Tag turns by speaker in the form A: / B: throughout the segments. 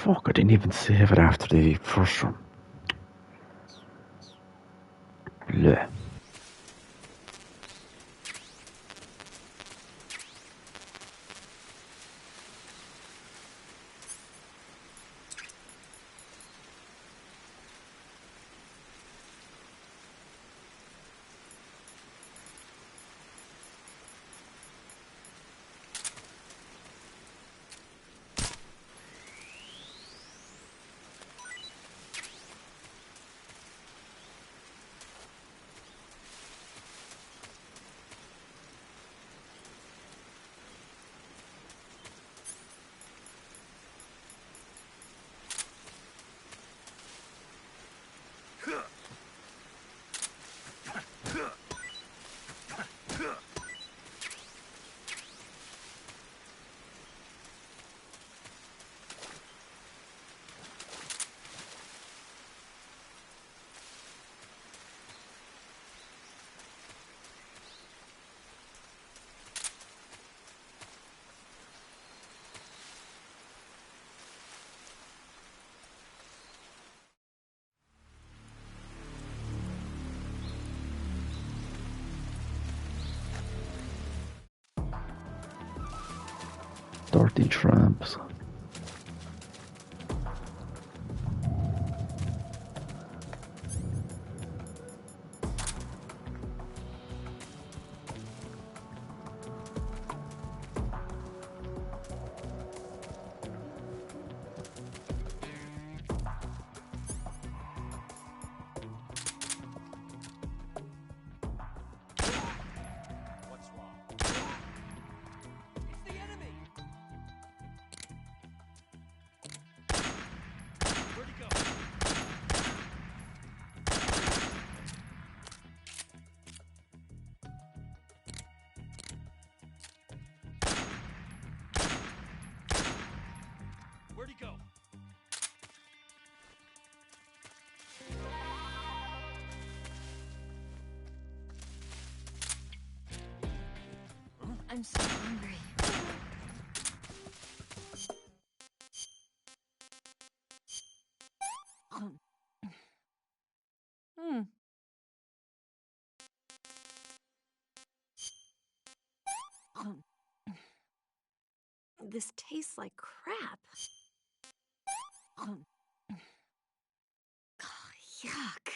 A: Fuck, I didn't even save it after the first one. Bleh. Dirty tramps.
B: Where'd he go?
C: I'm so hungry. This tastes like crap. Yuck.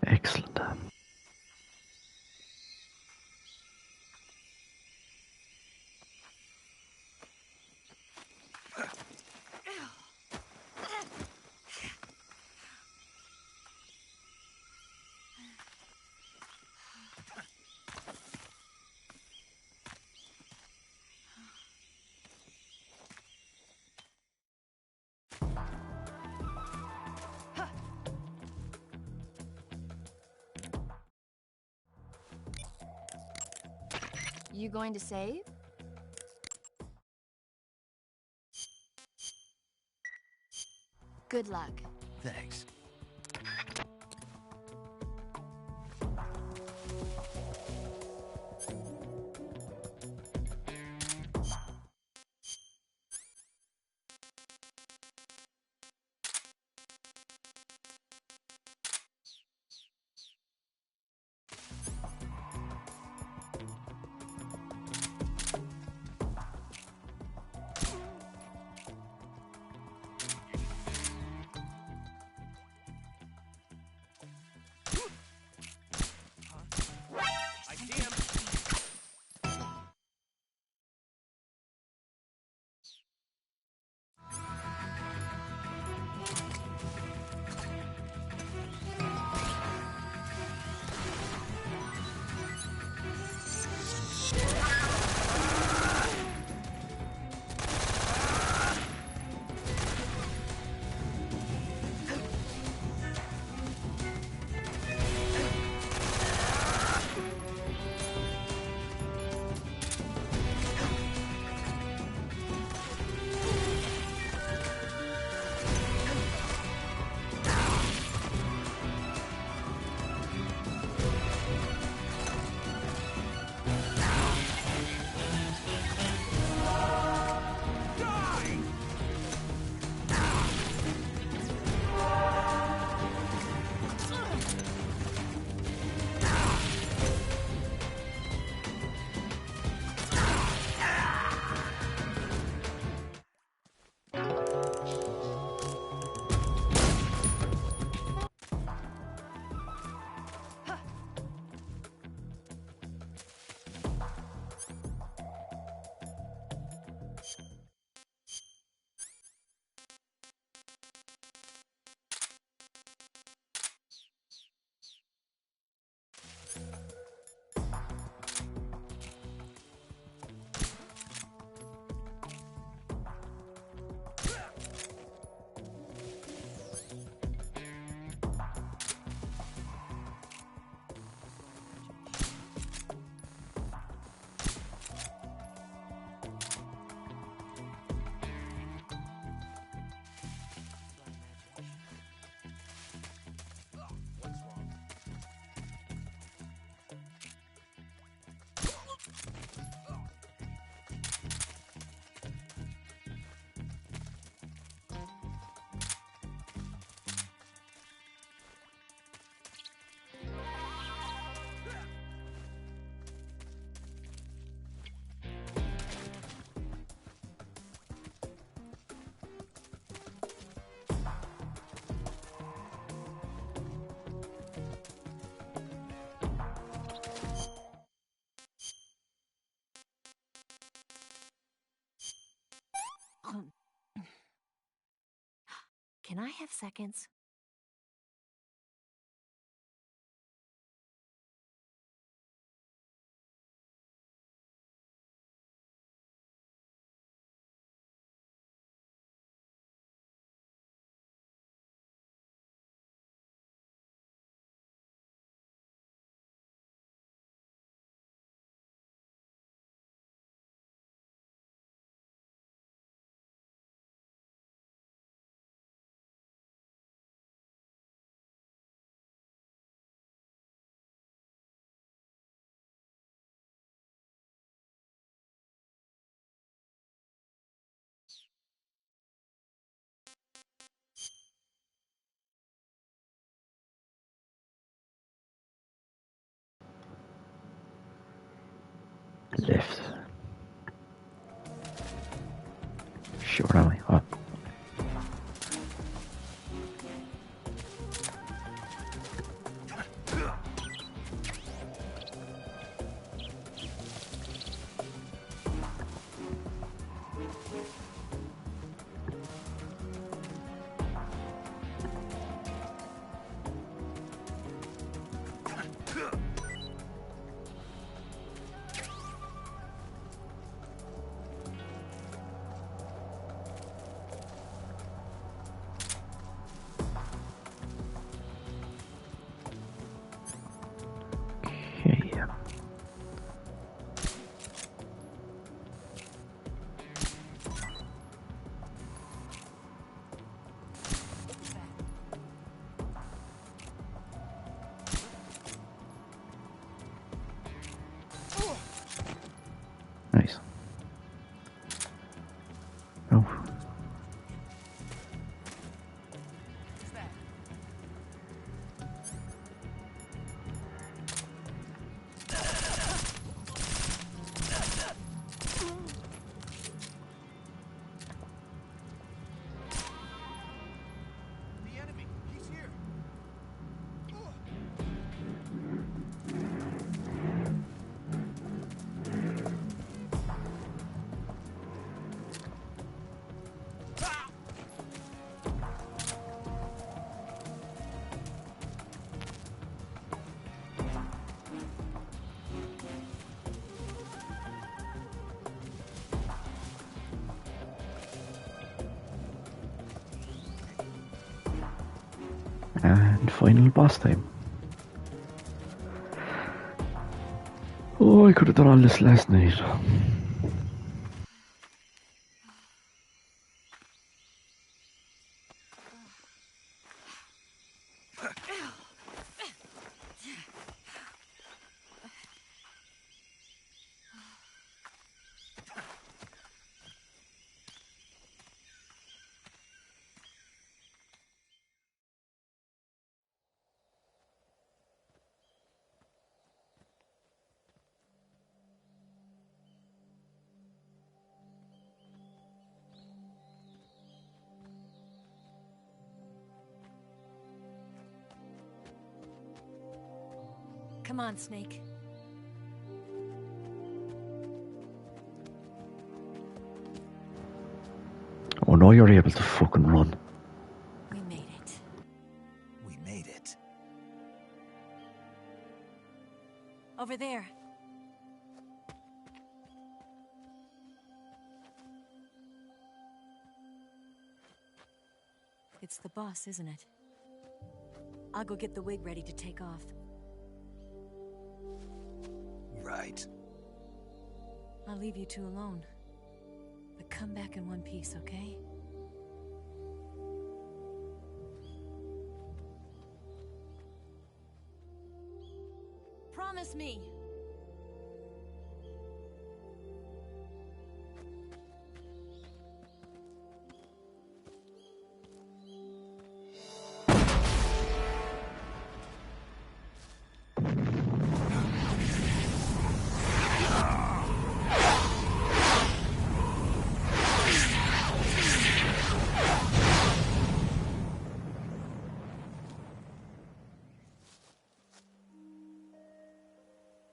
A: Excellent.
C: You going to save? Good luck.
B: Thanks.
C: Can I have seconds?
A: Left. Sure, am I? Oh. Okay. Nice. Oh.
B: The enemy! He's here!
A: And final boss time. Oh, I could have done all this last night.
C: Come on, Snake.
A: Oh no, you're able to fucking run.
C: We made it.
B: We made it.
C: Over there. It's the boss, isn't it? I'll go get the wig ready to take off.
B: Right.
C: I'll leave you two alone. But come back in one piece, okay? Promise me!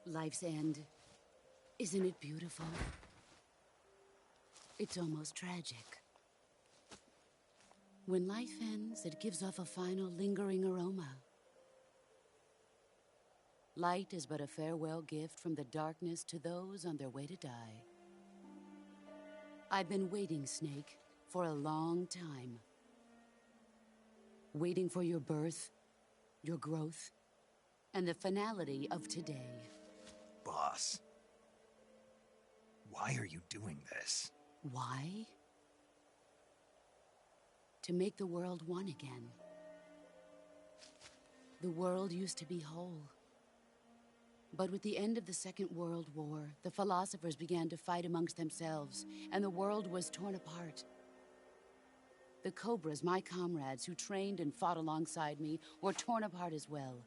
D: Life's end. Isn't it beautiful? It's almost tragic. When life ends, it gives off a final lingering aroma. Light is but a farewell gift from the darkness to those on their way to die. I've been waiting, Snake, for a long time. Waiting for your birth, your growth, and the finality of today.
B: Boss. Why are you doing this?
D: Why? To make the world one again. The world used to be whole. But with the end of the Second World War, the philosophers began to fight amongst themselves, and the world was torn apart. The Cobras, my comrades who trained and fought alongside me, were torn apart as well.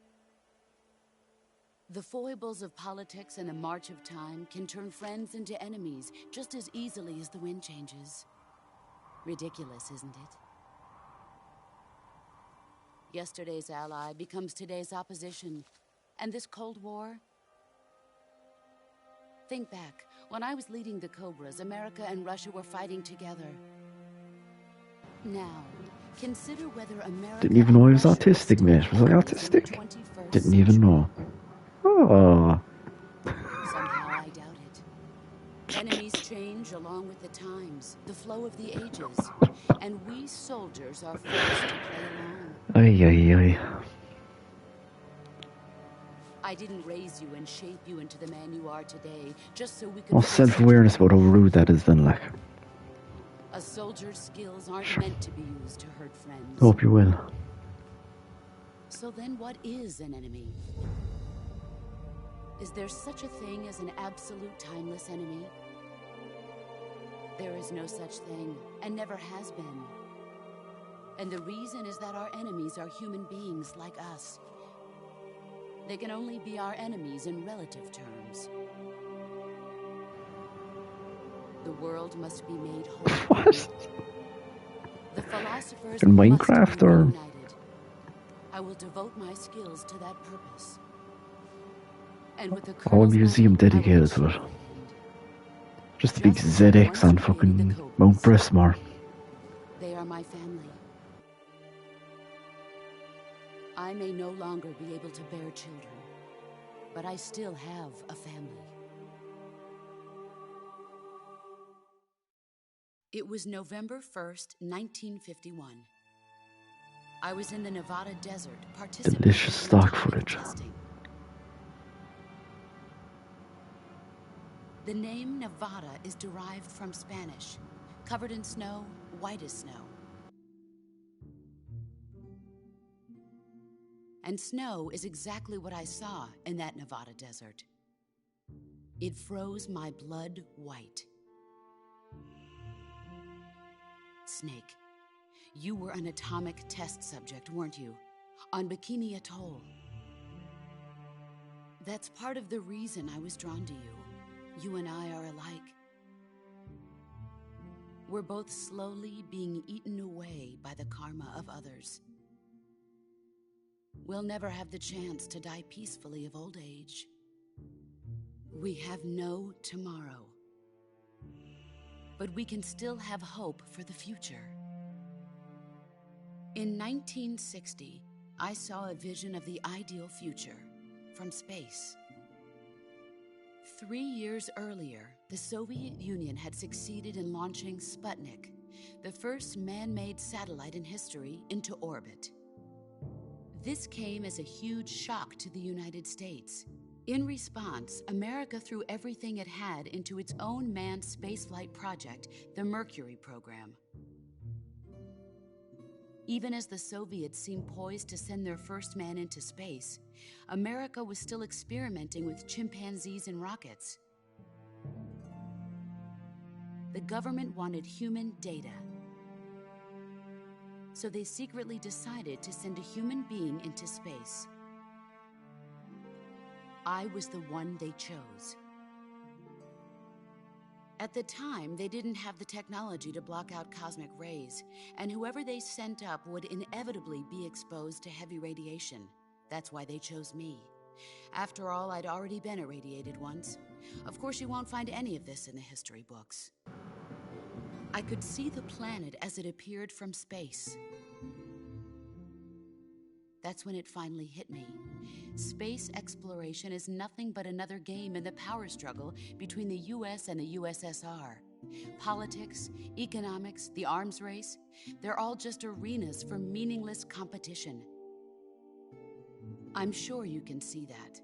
D: The foibles of politics and the march of time can turn friends into enemies just as easily as the wind changes. Ridiculous, isn't it? Yesterday's ally becomes today's opposition. And this Cold War? Think back. When I was leading the Cobras, America and Russia were fighting together. Now, consider whether America
A: Didn't even know he was
D: and Russia
A: autistic, mate. Was I
D: in the
A: autistic?
D: 21st
A: Didn't even
D: century.
A: know. Oh.
D: Somehow I doubt it. Enemies change along with the times, the flow of the ages, and we soldiers are forced to play along.
A: Ay, ay, ay.
D: I didn't raise you and shape you into the man you are today, just so we could...
A: More self-awareness about how rude that is then, like.
D: A soldier's skills aren't meant to be used to hurt friends.
A: Hope you will.
D: So then what is an enemy? Is there such a thing as an absolute timeless enemy? There is no such thing, and never has been. And the reason is that our enemies are human beings like us. They can only be our enemies in relative terms. The world must be made whole.
A: What?
D: The philosophers
A: In
D: must
A: Minecraft,
D: be
A: or?
D: reunited. I will devote my skills to that purpose. And with the
A: Or a
D: Colonel's
A: museum
D: money, I will
A: dedicated to
D: issue
A: it.
D: a hand.
A: Just a big
D: Just as I
A: ZX
D: once
A: on
D: created the
A: fucking
D: Cobras.
A: Mount Brestmore.
D: They are my family. I may no longer be able to bear children, but I still have a family. It was November 1st, 1951. I was in the Nevada desert participating
A: Delicious
D: in
A: stock
D: atomic
A: footage.
D: testing. The name Nevada is derived from Spanish, covered in snow, white as snow. And snow is exactly what I saw in that Nevada desert. It froze my blood white. Snake, you were an atomic test subject, weren't you? On Bikini Atoll. That's part of the reason I was drawn to you. You and I are alike. We're both slowly being eaten away by the karma of others. We'll never have the chance to die peacefully of old age. We have no tomorrow. But we can still have hope for the future. In 1960, I saw a vision of the ideal future from space. 3 years earlier, the Soviet Union had succeeded in launching Sputnik, the first man-made satellite in history, into orbit. This came as a huge shock to the United States. In response, America threw everything it had into its own manned spaceflight project, the Mercury program. Even as the Soviets seemed poised to send their first man into space, America was still experimenting with chimpanzees and rockets. The government wanted human data. So they secretly decided to send a human being into space. I was the one they chose. At the time, they didn't have the technology to block out cosmic rays, and whoever they sent up would inevitably be exposed to heavy radiation. That's why they chose me. After all, I'd already been irradiated once. Of course, you won't find any of this in the history books. I could see the planet as it appeared from space. That's when it finally hit me. Space exploration is nothing but another game in the power struggle between the US and the USSR. Politics, economics, the arms race, they're all just arenas for meaningless competition. I'm sure you can see that,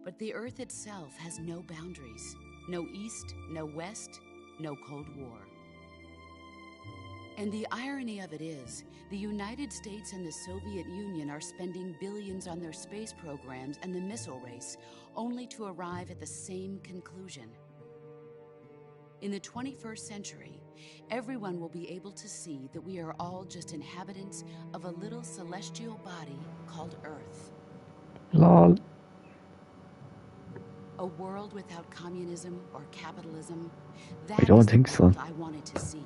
D: but the Earth itself has no boundaries. No East, no West, no Cold War. And the irony of it is, the United States and the Soviet Union are spending billions on their space programs and the missile race, only to arrive at the same conclusion. In the 21st century, everyone will be able to see that we are all just inhabitants of a little celestial body called Earth.
A: Lol.
D: A world without communism or capitalism.
A: I don't think so.
D: World I wanted to see.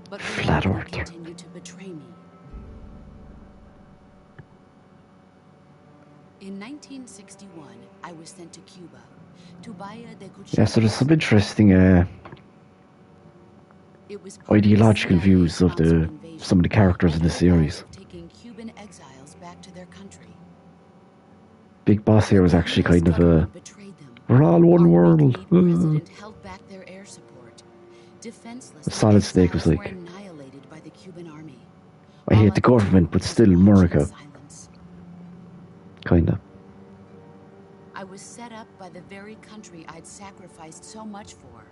D: But
A: Flat
D: reality
A: Earth.
D: continued to betray me. In 1961, I was sent to Cuba, to Bahia de Cuchillas.
A: Yeah, so there's some interesting
D: It was part of the
A: ideological
D: CIA
A: views of
D: sponsored
A: the
D: invasion
A: some of the characters in
D: under
A: the
D: the
A: series.
D: guise of taking Cuban exiles back to their country.
A: Big Boss here was
D: The
A: actually
D: US
A: kind of a
D: government betrayed them.
A: we're all one
D: Our
A: world.
D: weak-kneed president held back their air support. Defenseless, the
A: Solid Snake was
D: exiles
A: like,
D: were annihilated by the Cuban army.
A: I
D: All
A: hate the
D: could do
A: government, but
D: was
A: still
D: watch in
A: America.
D: silence.
A: Kinda.
D: I was set up by the very country I'd sacrificed so much for,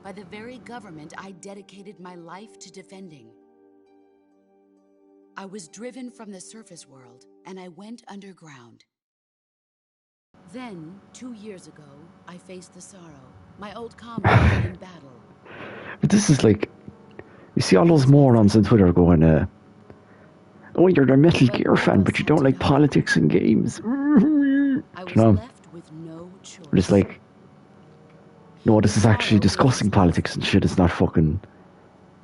D: by the very government I dedicated my life to defending. I was driven from the surface world, and I went underground. Then, 2 years ago, I faced the sorrow, my old comrade in battle.
A: But this is like, you see all those morons on Twitter going, oh, you're a Metal Gear fan, but you don't like politics and games.
D: I was
A: You know?
D: left with no choice.
A: But it's like, no, this is actually discussing politics and shit. It's not fucking,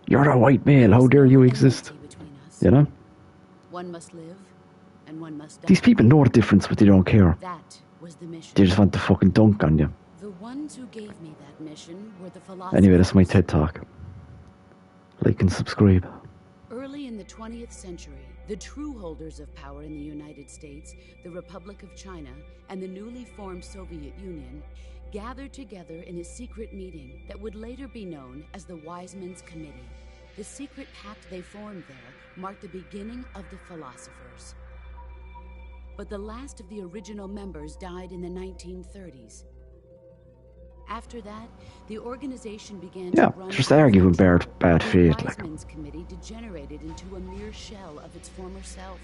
A: you're a white male, how dare you exist?
D: Between us.
A: You know?
D: One must live, and one must die.
A: These people know the difference, but they don't care.
D: That was the mission.
A: They just want to fucking dunk on you.
D: The ones who gave me that mission were the philosophers.
A: Anyway, that's my TED Talk. Like and subscribe.
D: Early in the 20th century, the true holders of power in the United States, the Republic of China, and the newly formed Soviet Union gathered together in a secret meeting that would later be known as the Wise Men's Committee. The secret pact they formed there marked the beginning of the philosophers. But the last of the original members died in the 1930s. After that, the organization began to run
A: just arguing bad
D: The
A: faith.
D: Wise
A: Like,
D: Men's Committee degenerated into a mere shell of its former self.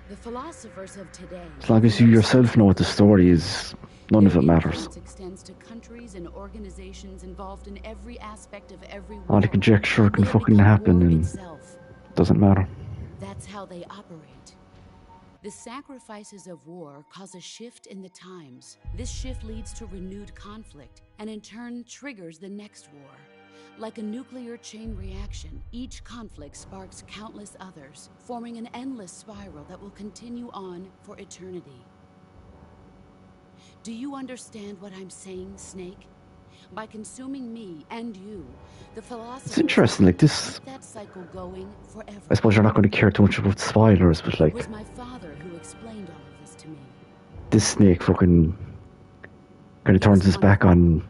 D: The philosophers of today,
A: as long as you yourself know what the story is, none of it matters.
D: influence extends to countries and organizations involved in every aspect of every war.
A: All the conjecture can
D: They have
A: fucking
D: become
A: happen
D: war
A: and
D: itself.
A: doesn't matter.
D: That's how they operate. The sacrifices of war cause a shift in the times. This shift leads to renewed conflict, and in turn triggers the next war. Like a nuclear chain reaction, each conflict sparks countless others, forming an endless spiral that will continue on for eternity. Do you understand what I'm saying, Snake? By consuming me and you, the philosophers
A: It's interesting, like this.
D: keep that cycle going forever.
A: I suppose you're not going to care too much about spoilers, but
D: It
A: like,
D: was my father who explained all of this to me.
A: this Snake fucking kind of turns his back on.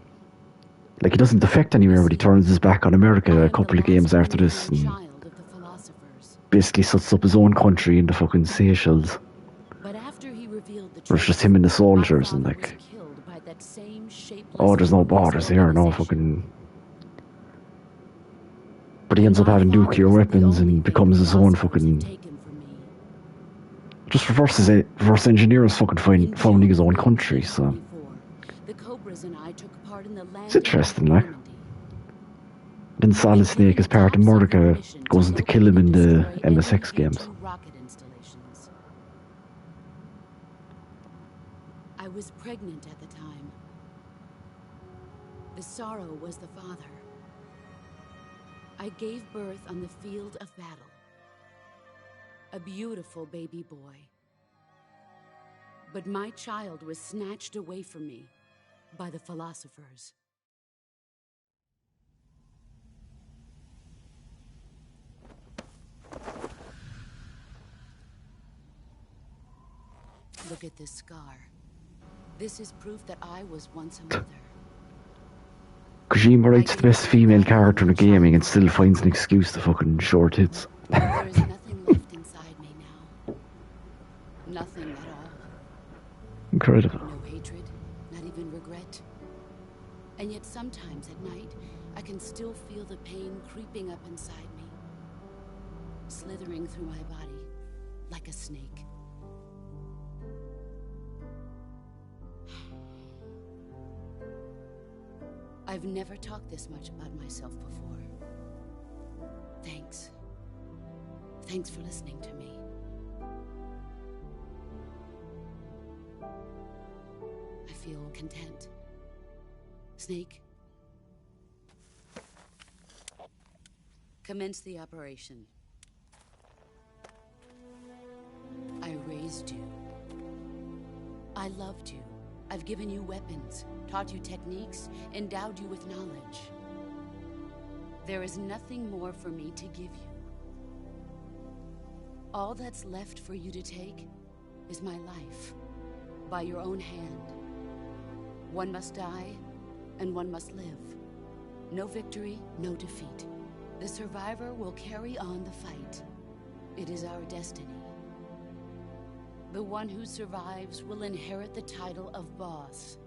A: Like, he doesn't defect anywhere, but he turns his back on America a couple of games after this and
D: Child of the philosophers.
A: basically sets up his own country in the fucking Seychelles.
D: But after he revealed the
A: Where it's just him and the soldiers and like, oh, there's no borders here, no fucking. But he ends up having nuclear weapons and becomes his own fucking. Just reverse engineers fucking founding his own country, so. It's interesting, like. Then Solid Snake, as part of Mordecai, goes in to kill him in the MSX games.
D: I was pregnant at the time. The sorrow was the father. I gave birth on the field of battle. A beautiful baby boy. But my child was snatched away from me by the philosophers. Look at this scar. This is proof that I was once a mother.
A: Kojima writes the best female character in the gaming and still finds an excuse to fucking short hits.
D: There is nothing left inside me now. Nothing at all.
A: Incredible.
D: No hatred, not even regret. And yet sometimes at night, I can still feel the pain creeping up inside me. Slithering through my body, like a snake. I've never talked this much about myself before. Thanks. Thanks for listening to me. I feel content. Snake, commence the operation. I raised you. I loved you. I've given you weapons, taught you techniques, endowed you with knowledge. There is nothing more for me to give you. All that's left for you to take is my life, by your own hand. One must die, and one must live. No victory, no defeat. The survivor will carry on the fight. It is our destiny. The one who survives will inherit the title of boss.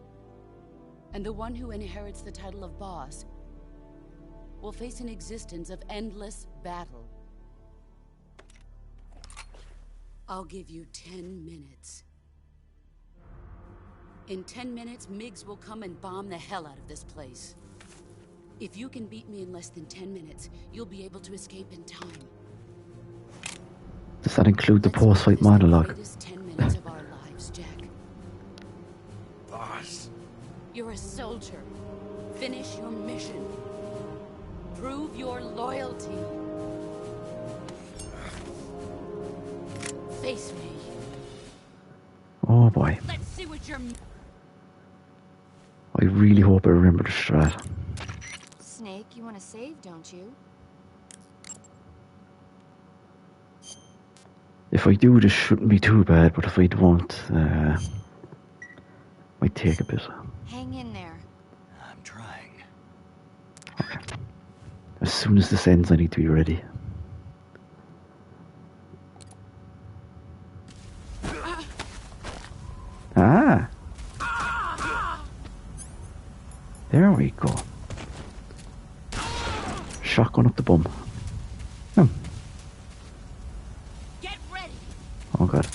D: And the one who inherits the title of boss will face an existence of endless battle. I'll give you 10 minutes. In 10 minutes, MiGs will come and bomb the hell out of this place. If you can beat me in less than 10 minutes, you'll be able to escape in time.
A: Does that include the post-fight monologue?
D: The greatest 10 minutes of our lives, Jack.
B: Boss.
D: You're a soldier. Finish your mission. Prove your loyalty. Face me.
A: Oh boy.
D: Let's see what you're...
A: I really hope I remember the strat.
E: Snake, you want to save, don't you?
A: If I do, this shouldn't be too bad, but if I don't, might take a bit.
E: Hang in there.
B: I'm trying.
A: Okay. As soon as this ends, I need to be ready. Ah! There we go. Shotgun up the bum.
D: Get ready.
A: Oh god.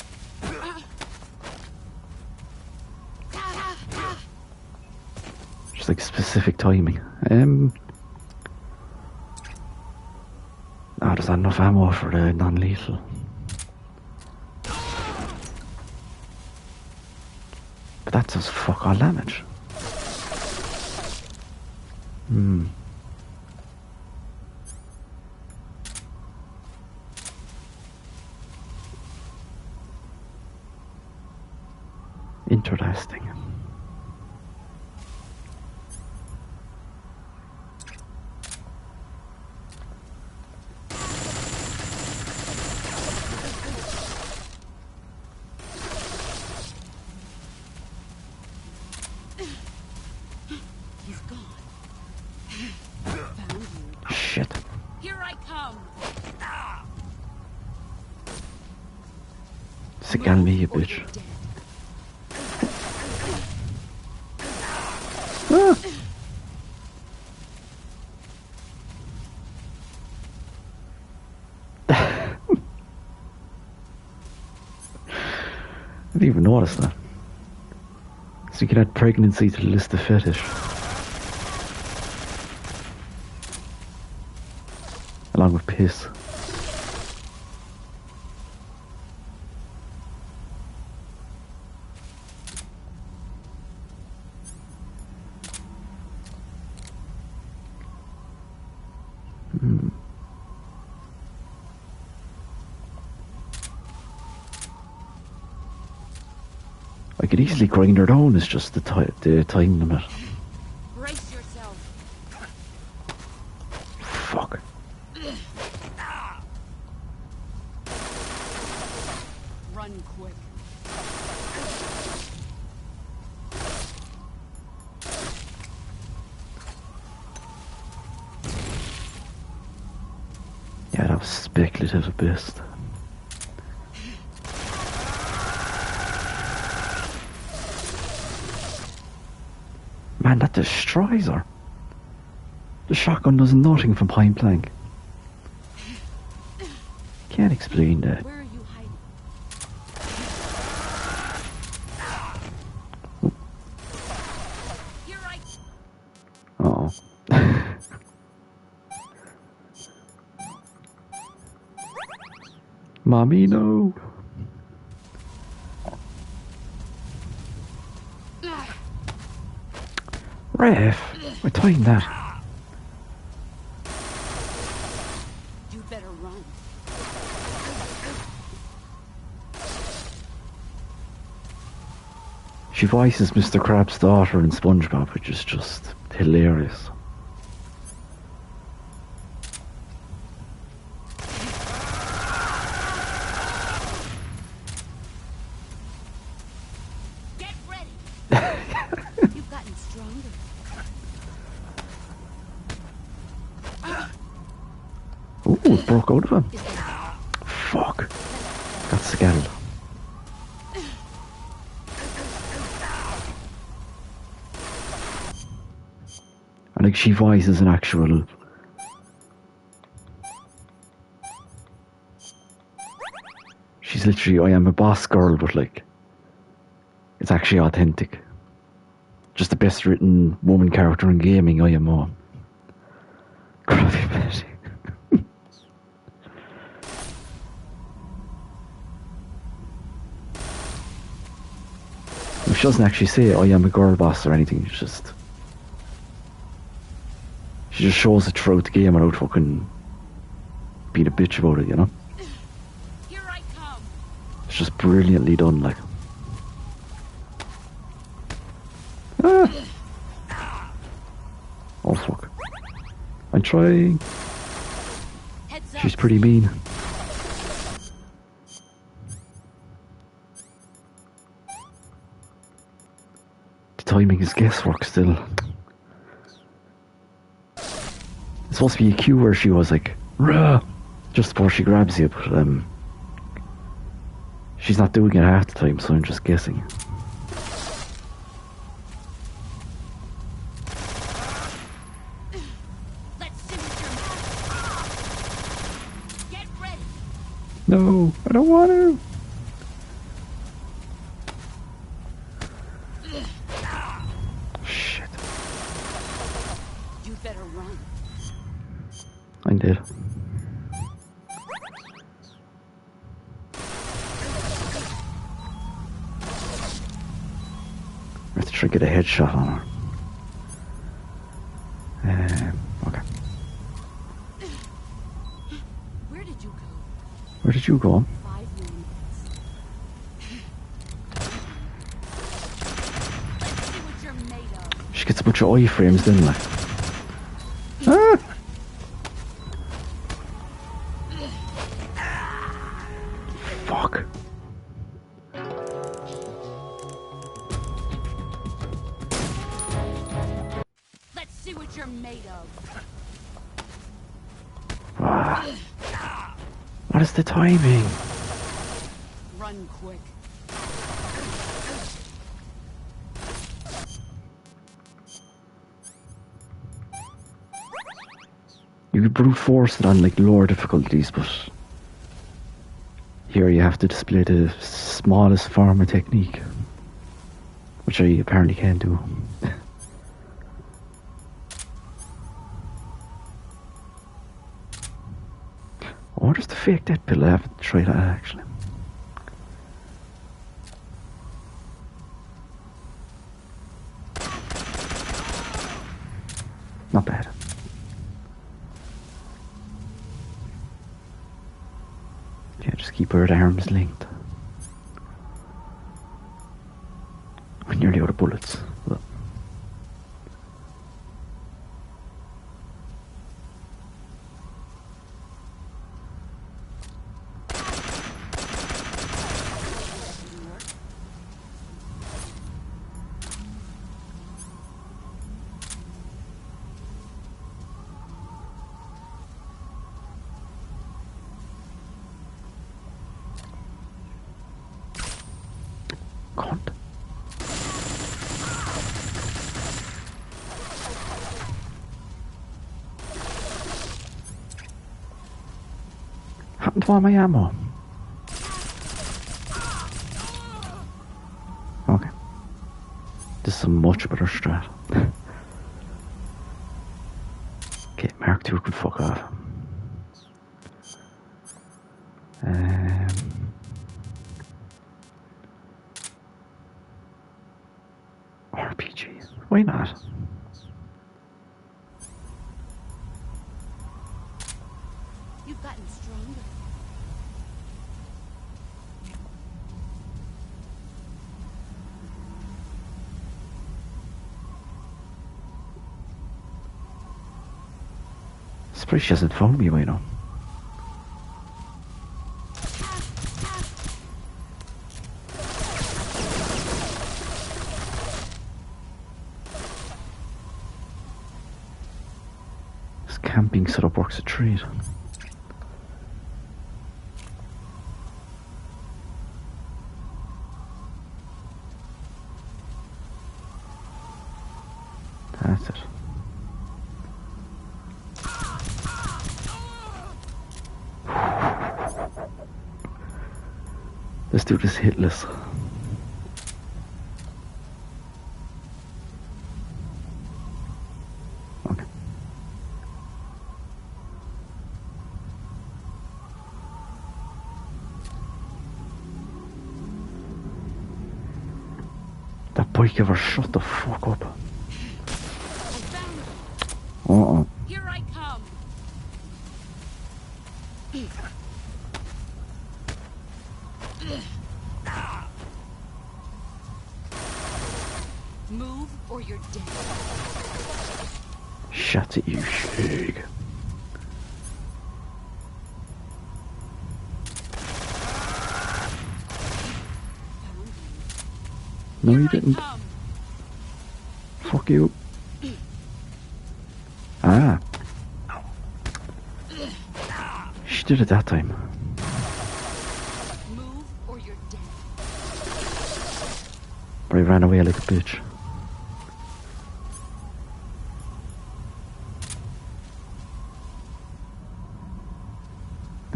A: Just like specific timing. Oh, there's not enough ammo for the non-lethal. But that does fuck all damage. Interesting.
D: He's gone. Found you.
A: Shit.
D: Here I come.
A: Signal me, you
D: Or
A: bitch.
D: you're dead.
A: Ah. I didn't even notice that. So you can add pregnancy to the list of fetish. Along with piss. I could easily grind her down, it's just the time limit.
D: Brace yourself.
A: Fuck.
D: Run quick.
A: Yeah, that was speculative at best. Man, that destroys her. The shotgun does nothing from point blank. Can't explain that.
D: Where are you hiding? You're right.
A: Uh-oh. Mommy, no. Ref, we're tying that.
D: You better run.
A: She voices Mr. Krabs' daughter in SpongeBob, which is just hilarious.
D: Get ready. You've gotten stronger.
A: Ooh, it broke out of him. Fuck. Got scattered. I think she voices an actual... She's literally, I am a boss girl, but like... It's actually authentic. Just the best written woman character in gaming, I am on. Krabby Patty. She doesn't actually say, I am a girl boss or anything, it's just... She just shows it throughout the game without fucking being a bitch about it, you know?
D: Here I come.
A: It's just brilliantly done, like. Ah. Oh fuck. I'm trying.
D: Heads up.
A: She's pretty mean. The timing is guesswork still. It's supposed to be a cue where she was like, "Rah!" just before she grabs you, but she's not doing it half the time, so I'm just guessing.
D: Let's see what you're. Get ready.
A: No, I don't want to. Shit.
D: You better run.
A: I did. I have to try to get a headshot on her. Okay.
D: Where did you go?
A: Where did you go?
D: 5 minutes. Let's see what you're made of.
A: She gets a bunch of iframes then, like. Ah! Fuck.
D: Let's see what you're made of.
A: Ah. What is the timing?
D: Run quick.
A: You could brute force it on like lower difficulties, but here you have to display the smallest form of technique, which I apparently can't do. I wonder if the fake death pill. I haven't tried that actually. Not bad. Yeah, just keep her at arm's length. I'm nearly out of bullets. But happened to all my ammo? Okay. This is a much better strat. Okay, Mark 2 could fuck off. RPG. Why not?
D: You've gotten stronger.
A: Surprised she hasn't found me by now. This camping setup works a treat. That's it. This dude is hitless. Okay. That bike ever shut the fuck up. Uh-oh.
D: Here I come. Move or you're dead.
A: Shut it, you shag. No, you didn't. Fuck you. Ah. She did it that time.
D: Move or you're dead.
A: But I ran away like a bitch.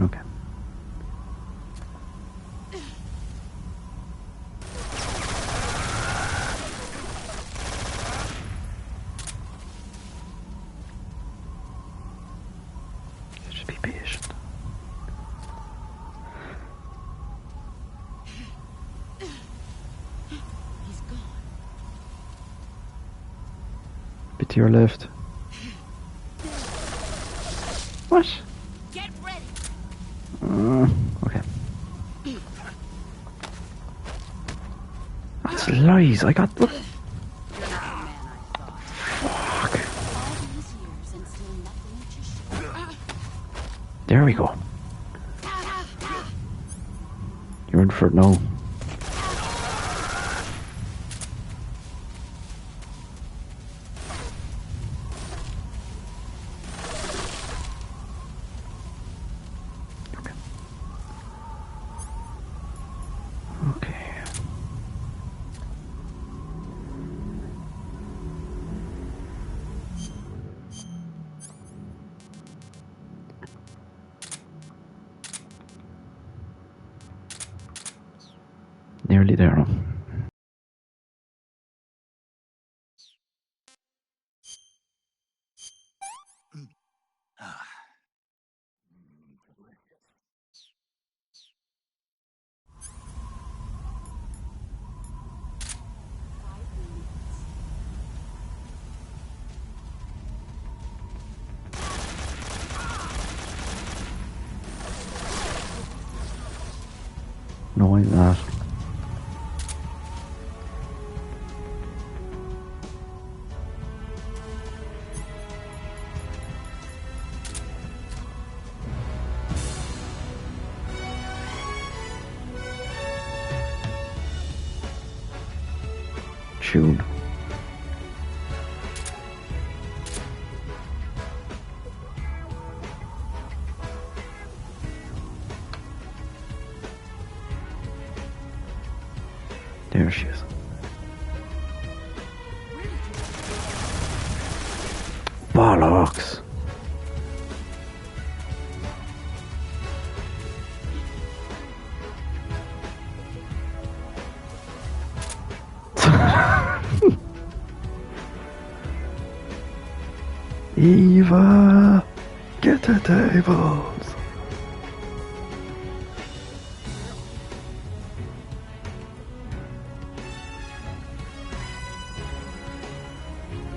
A: Okay. Just be patient.
D: He's gone.
A: Bit to your left. What?
D: Get ready.
A: Okay. That's lies. I got. Look.
D: You're not the man I thought.
A: Fuck.
D: All these years and still nothing to show.
A: There we go. You're in for it now. Okay. Okay. Nearly there now. No, I'm not. Tune. There she is. Bollocks. Eva, get the tables.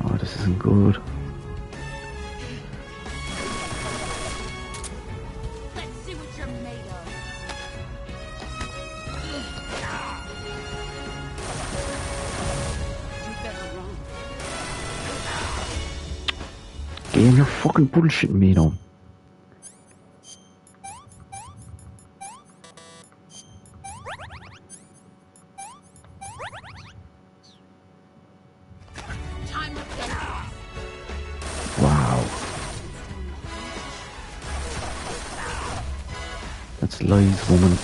A: Oh, this isn't good.
D: Let's see what you're made of. You better run.
A: Game, you're fucking bullshitting me now.
D: Time to finish.
A: Wow. That's lies, woman.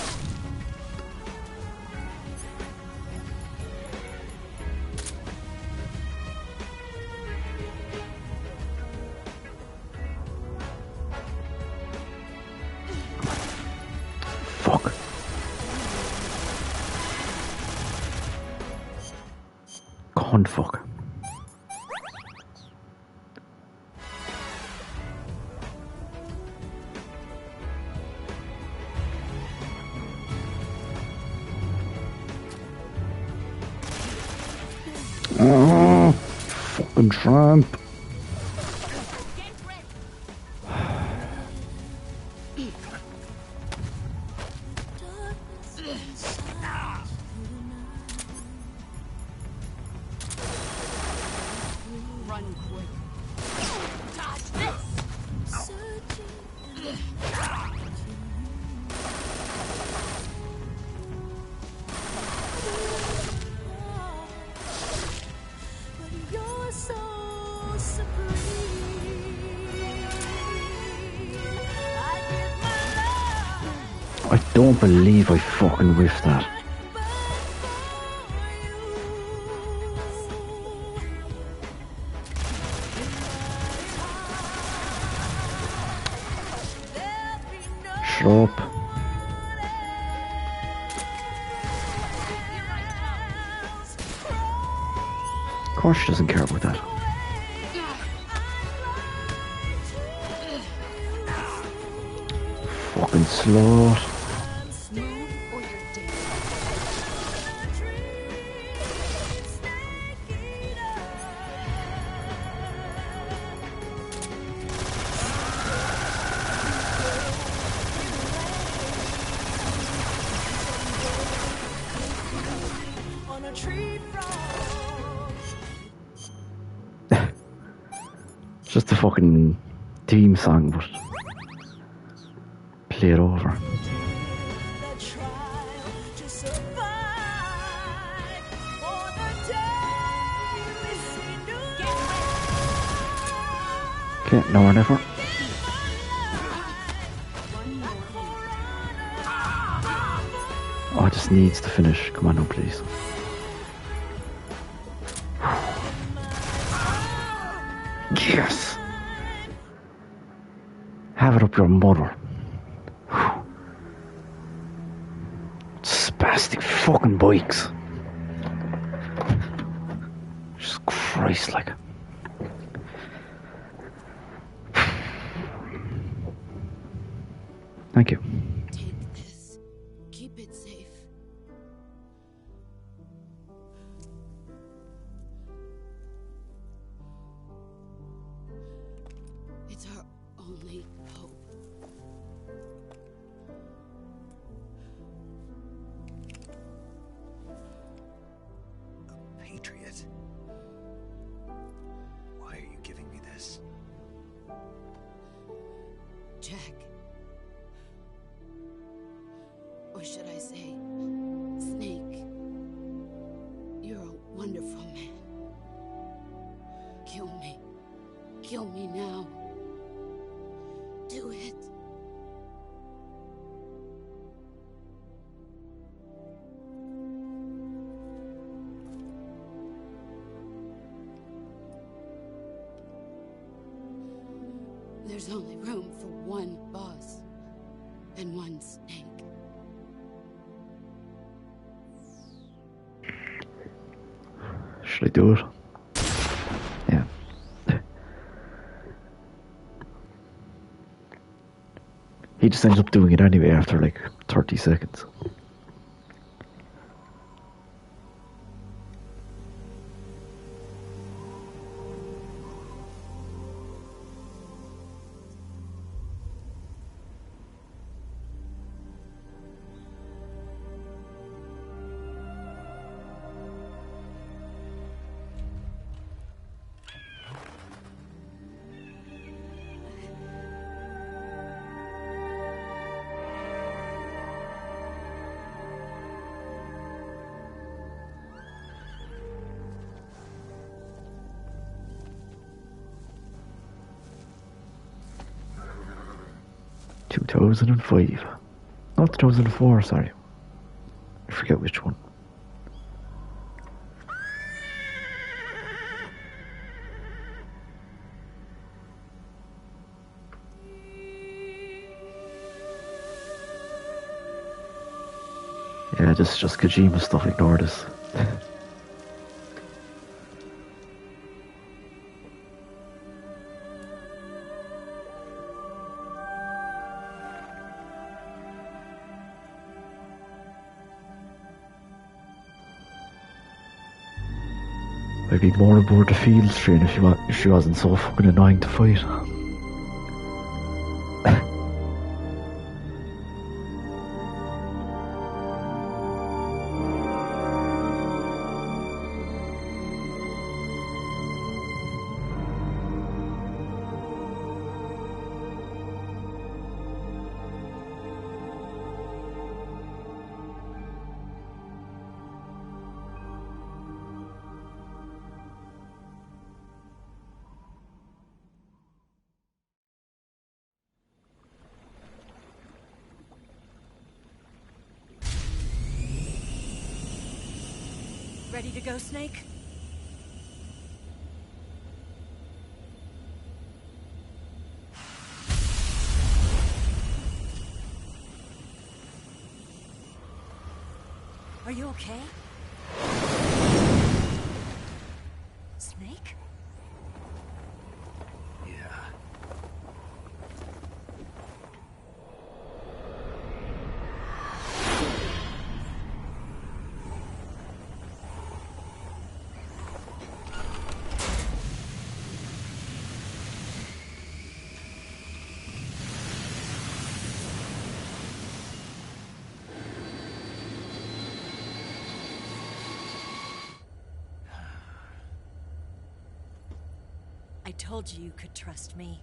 A: Fuck. Cunt fuck. Oh, fucking tramp.
D: Get ready. Run quick. Dodge this.
A: I don't believe I fucking whiffed that. Shut up. Of course she doesn't care about that. Fucking slow.
D: Move or you're dead.
A: It's just a fucking theme song, but play it over. Okay, no more never. Oh, it just needs to finish. Come on now, please. Yes! Have it up your mother. Spastic fucking bikes. Jesus Christ, like. Thank you.
D: Take this. Keep it safe. It's our only hope.
B: A patriot? Why are you giving me this?
D: Jack. Or should I say, Snake. You're a wonderful man. Kill me. Kill me now. Do it. There's only room for one boss and one snake.
A: Should I do it? Yeah. He just ends up doing it anyway after like 30 seconds. Two 2005. Not 2004, sorry. I forget which one. Yeah, this is just Kojima stuff, ignore this. I'd be more aboard the field train if she wasn't so fucking annoying to fight.
C: Ready to go, Snake? Are you okay? Snake?
B: Yeah.
C: I told you you could trust me.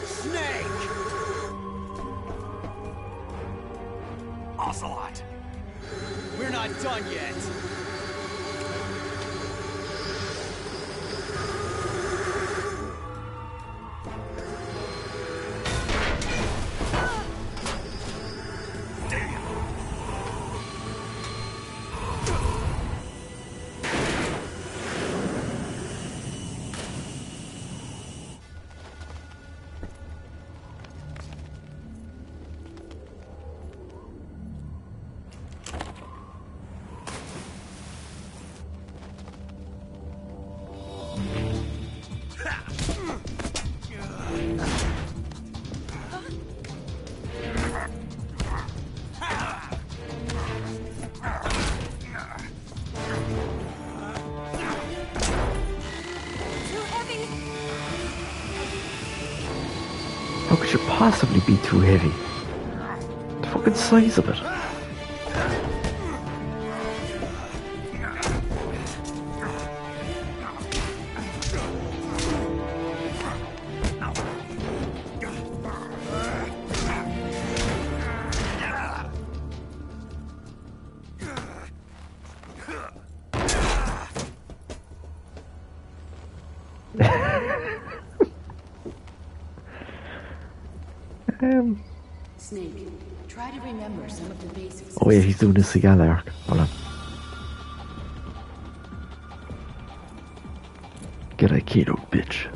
B: Snake! Ocelot! We're not done yet!
A: How could you possibly be too heavy? The fucking size of it.
D: Snake, try to remember some of the basics.
A: Oh yeah, he's doing the Seagal arc. Hold on. Get a kiddo, bitch.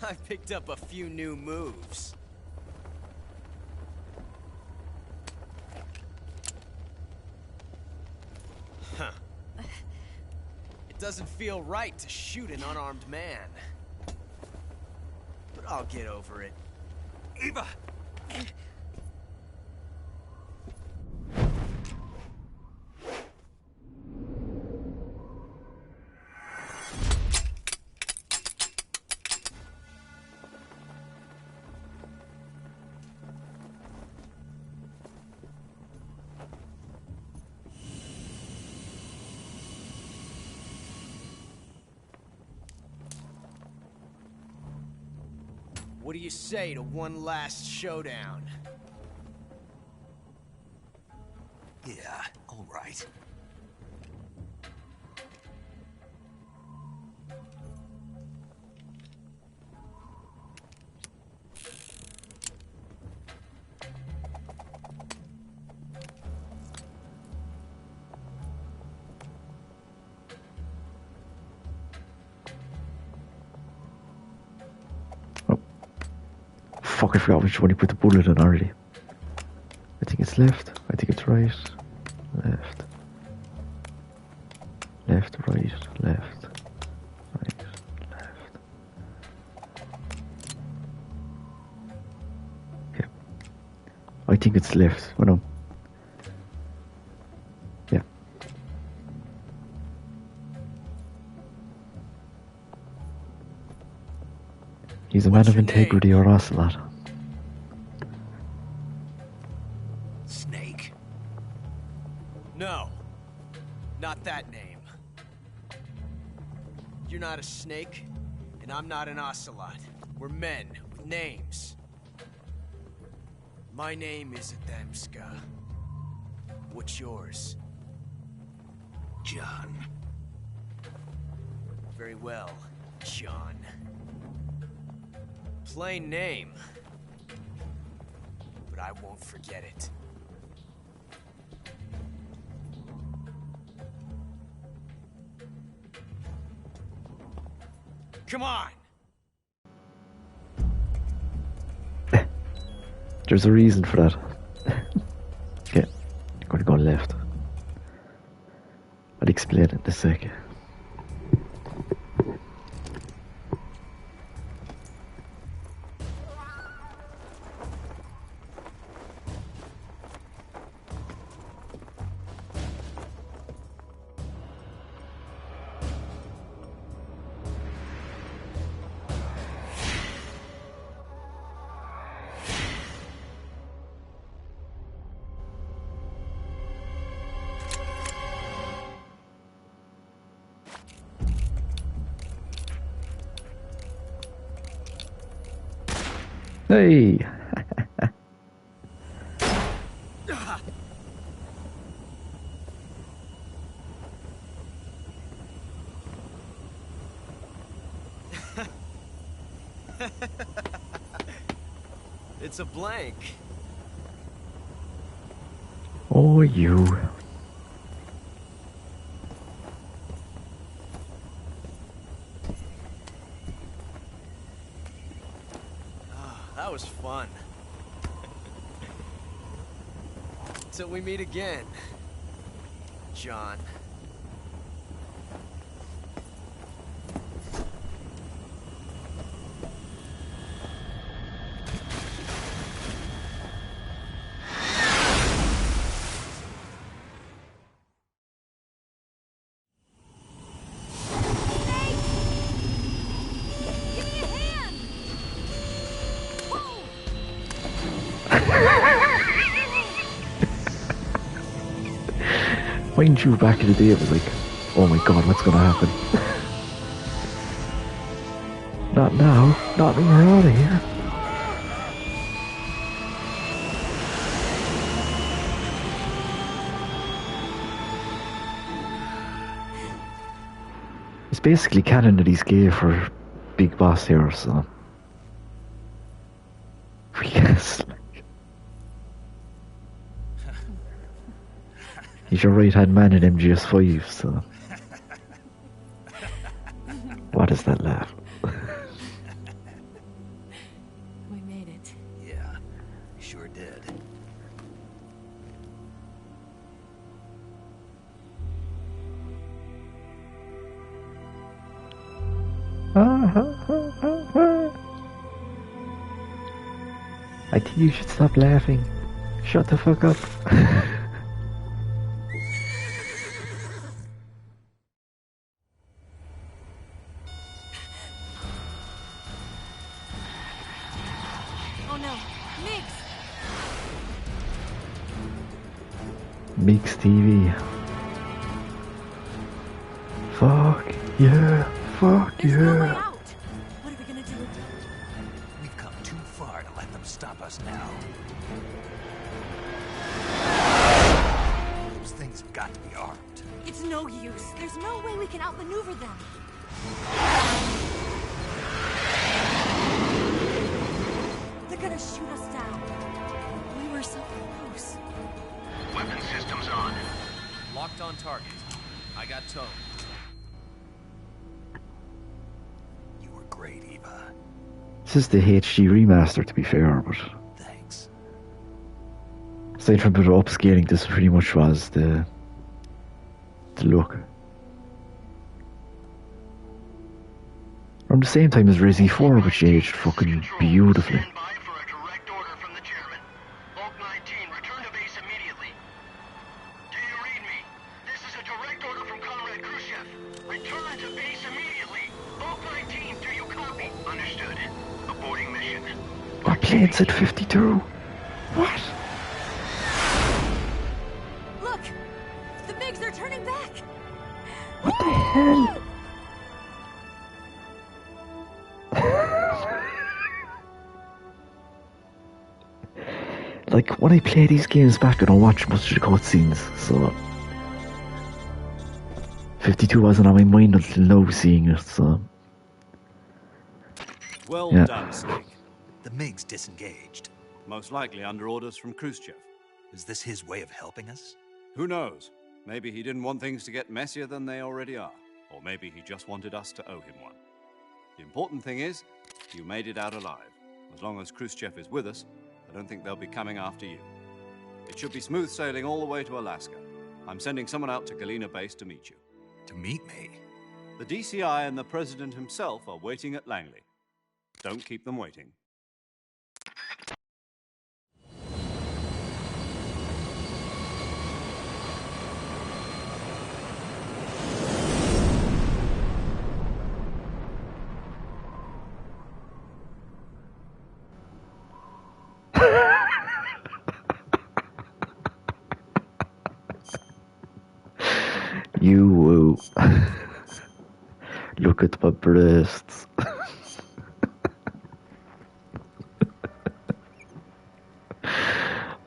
B: I've picked up a few new moves. Huh. It doesn't feel right to shoot an unarmed man. But I'll get over it. Eva! What do you say to one last showdown?
F: Yeah, all right.
A: Fuck, I forgot which one he put the bullet in already. I think it's left. I think it's right. Left. Left, right, left. Right, left. Okay. I think it's left. Oh no. Yeah. He's a man of integrity or ocelot.
F: Snake.
B: No. Not that name. You're not a snake, and I'm not an ocelot. We're men with names. My name is Adamska. What's yours?
F: John.
B: Very well, John. Plain name. But I won't forget it. Come on!
A: There's a reason for that. Okay, I'm going to go left. I'll explain it in a sec. Hey!
B: It's a blank.
A: Oh, you.
B: That was fun. Till we meet again, John.
A: Mind you, back in the day it was like, oh my god, what's gonna happen? Not now, not when we're out of here. It's basically canon that he's gay for Big Boss here, so I guess. He's your right-hand man in MGS3, so... What is that laugh? I think you should stop laughing. Shut the fuck up.
C: Oh no, Mix!
A: Mix TV. Fuck yeah. Fuck
C: There's no way
A: yeah.
C: out! What are we gonna do?
F: We've come too far to let them stop us now. Those things have got to be armed.
C: It's no use. There's no way we can outmaneuver them. They're gonna shoot us down. We were so close.
G: Weapon systems on.
B: Locked on target. I got towed.
F: You were great, Eva.
A: This is the HD remaster, to be fair, but
F: Thanks.
A: aside from a bit of upscaling, this pretty much was the look. Around the same time as Resi 4, which aged fucking beautifully.
G: Stand by for a direct order from the chairman. Bulk 19, return to base immediately. Do you read me? This is a direct order from Comrade Khrushchev. Return to base immediately. Bulk 19, do you copy? Understood. Aborting mission.
A: Our plane's at 52. What?
C: Look! The MiGs are turning back!
A: What the hell? Like, when I play these games back, I don't watch much of the cutscenes, so 52 wasn't on my mind until now seeing it, so
H: Well
A: Yeah.
H: done, Snake.
F: The MiGs disengaged.
H: Most likely under orders from Khrushchev.
F: Is this his way of helping us?
H: Who knows? Maybe he didn't want things to get messier than they already are. Or maybe he just wanted us to owe him one. The important thing is, you made it out alive. As long as Khrushchev is with us, I don't think they'll be coming after you. It should be smooth sailing all the way to Alaska. I'm sending someone out to Galena Base to meet you.
F: To meet me?
H: The DCI and the President himself are waiting at Langley. Don't keep them waiting.
A: you woo. Look at my breasts.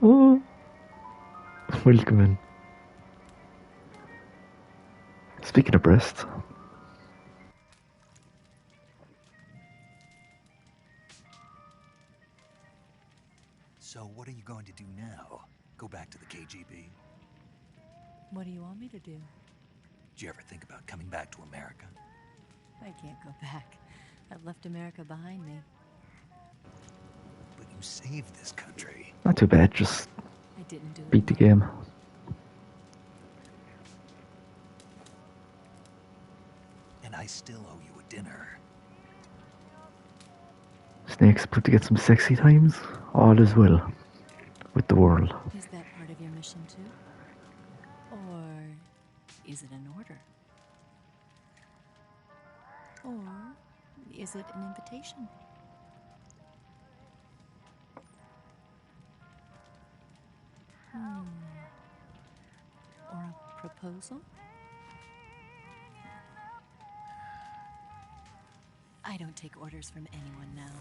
A: Oh, welcome in. Speaking of breasts,
F: So what are you going to do now? Go back to the KGB?
C: What do you want me to do?
F: Did you ever think about coming back to America?
C: I can't go back. I've left America behind me.
F: But you saved this country.
A: not too bad, just
C: I didn't do it.
A: beat the game.
F: And I still owe you a dinner.
A: Snake's put to get some sexy times. All is well with the world.
C: Is that part of your mission too? Or is it an order? Or is it an invitation? Or a proposal? I don't take orders from anyone now.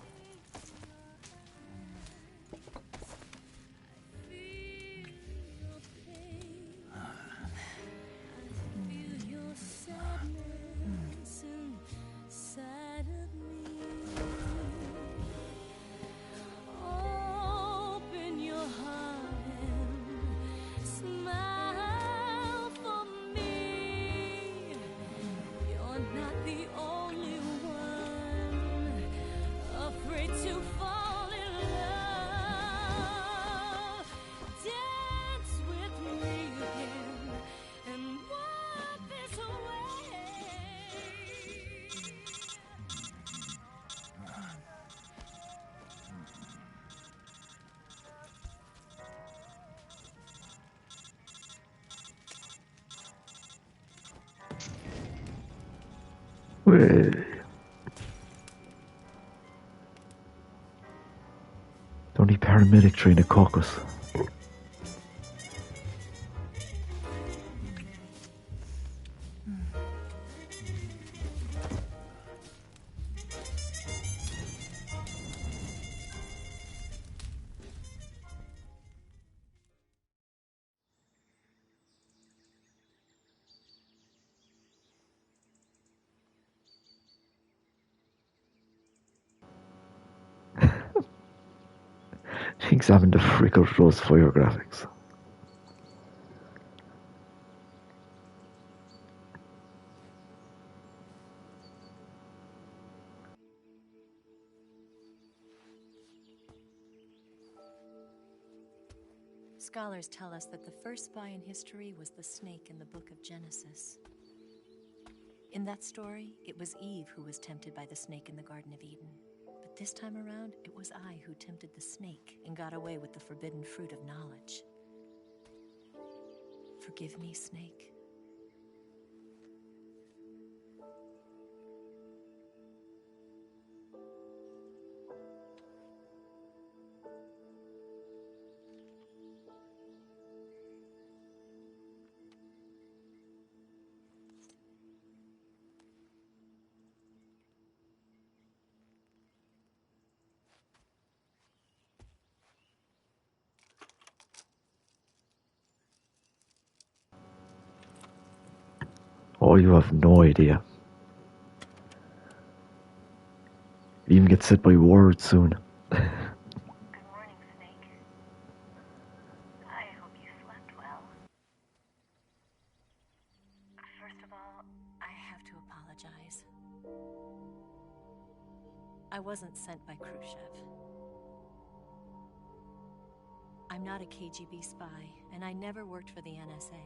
I: You're not the only one afraid.
A: Way. The only paramedic trying to cock us. Examine the frick out of those fire graphics.
C: Scholars tell us that the first spy in history was the snake in the book of Genesis. In that story, it was Eve who was tempted by the snake in the Garden of Eden. But this time around, it was I who tempted the snake and got away with the forbidden fruit of knowledge. Forgive me, Snake.
A: Oh, you have no idea. You even get set by words soon.
I: Good morning, Snake. I hope you slept well.
C: First of all, I have to apologize. I wasn't sent by Khrushchev. I'm not a KGB spy, and I never worked for the NSA.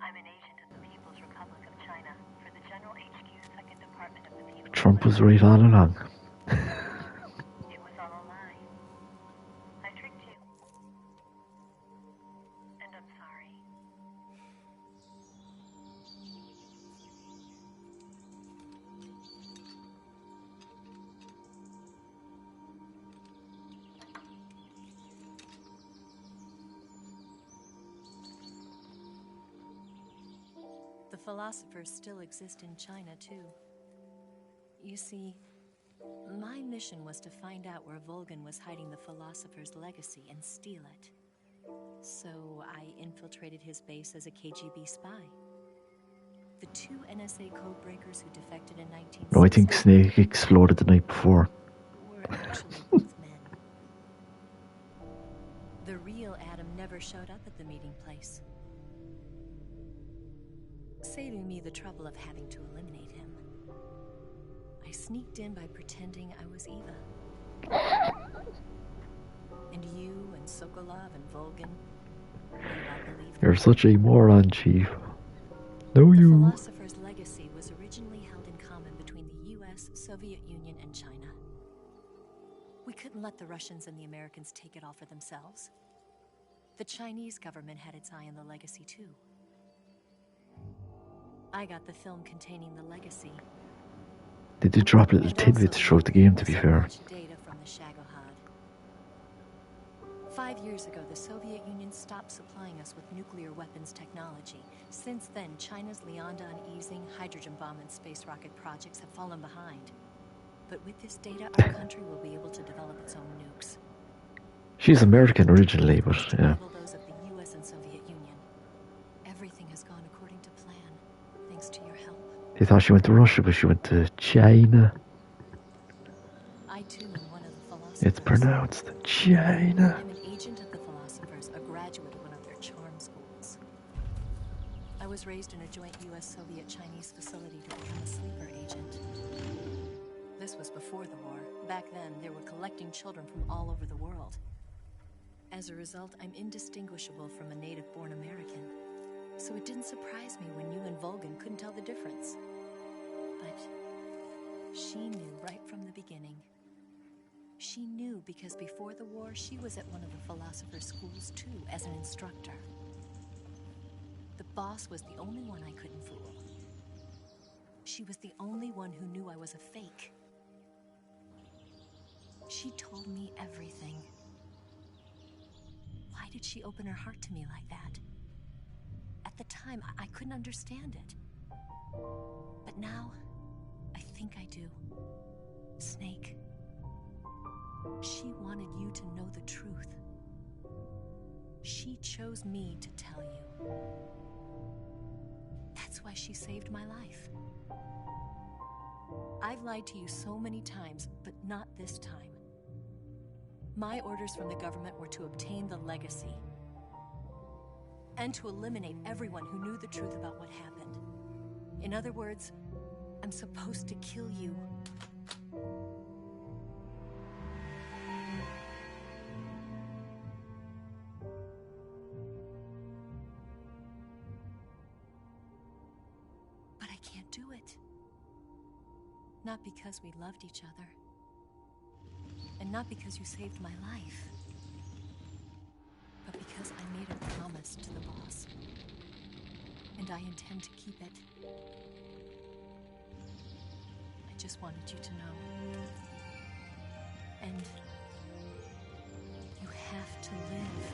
I: I'm an agent of the People's Republic of China for the General HQ's Second Department of the People's
A: Trump was right all along.
I: It was all a lie. I tricked you. And I'm sorry.
C: The philosophers still exist in China, too. You see, my mission was to find out where Volgan was hiding the philosopher's legacy and steal it. So I infiltrated his base as a KGB spy. The two NSA codebreakers who defected in 1960
A: No, I think Snake exploded the night before.
C: were actually both men. The real Adam never showed up at the meeting place, saving me the trouble of having to eliminate him. I sneaked in by pretending I was Eva. And you and Sokolov and Volgan, may not believe
A: You're
C: me.
A: such a moron, Chief. No,
C: The
A: you.
C: philosopher's legacy was originally held in common between the US, Soviet Union, and China. We couldn't let the Russians and the Americans take it all for themselves. The Chinese government had its eye on the legacy, too. I got the film containing the legacy.
A: They did drop little
C: And
A: tidbits
C: also
A: throughout the game, to be
C: so
A: fair.
C: much data from the Shagohod. 5 years ago, the Soviet Union stopped supplying us with nuclear weapons technology. Since then, China's Lianda and Easing, hydrogen bomb and space rocket projects have fallen behind. But with this data, our country will be able to develop its own nukes.
A: She's American originally, but yeah.
C: Rival those of the US and Soviet Union. Everything has gone according to plan, thanks to your help.
A: They thought she went to Russia, but she went to China.
C: I too am one of the philosophers.
A: It's pronounced China.
C: I'm an agent of the philosophers, a graduate of one of their charm schools. I was raised in a joint US-Soviet-Chinese facility to become a sleeper agent. This was before the war. Back then, they were collecting children from all over the world. As a result, I'm indistinguishable from a native-born American. So it didn't surprise me when you and Volgan couldn't tell the difference. But she knew right from the beginning. She knew because before the war, she was at one of the philosopher's schools too, as an instructor. The boss was the only one I couldn't fool. She was the only one who knew I was a fake. She told me everything. Why did she open her heart to me like that? At the time, I couldn't understand it. But now, I think I do. Snake. She wanted you to know the truth. She chose me to tell you. That's why she saved my life. I've lied to you so many times, but not this time. My orders from the government were to obtain the legacy and to eliminate everyone who knew the truth about what happened. In other words, I'm supposed to kill you. But I can't do it. Not because we loved each other. And not because you saved my life. But because I made a promise to the boss. And I intend to keep it. I just wanted you to know. And you have to live.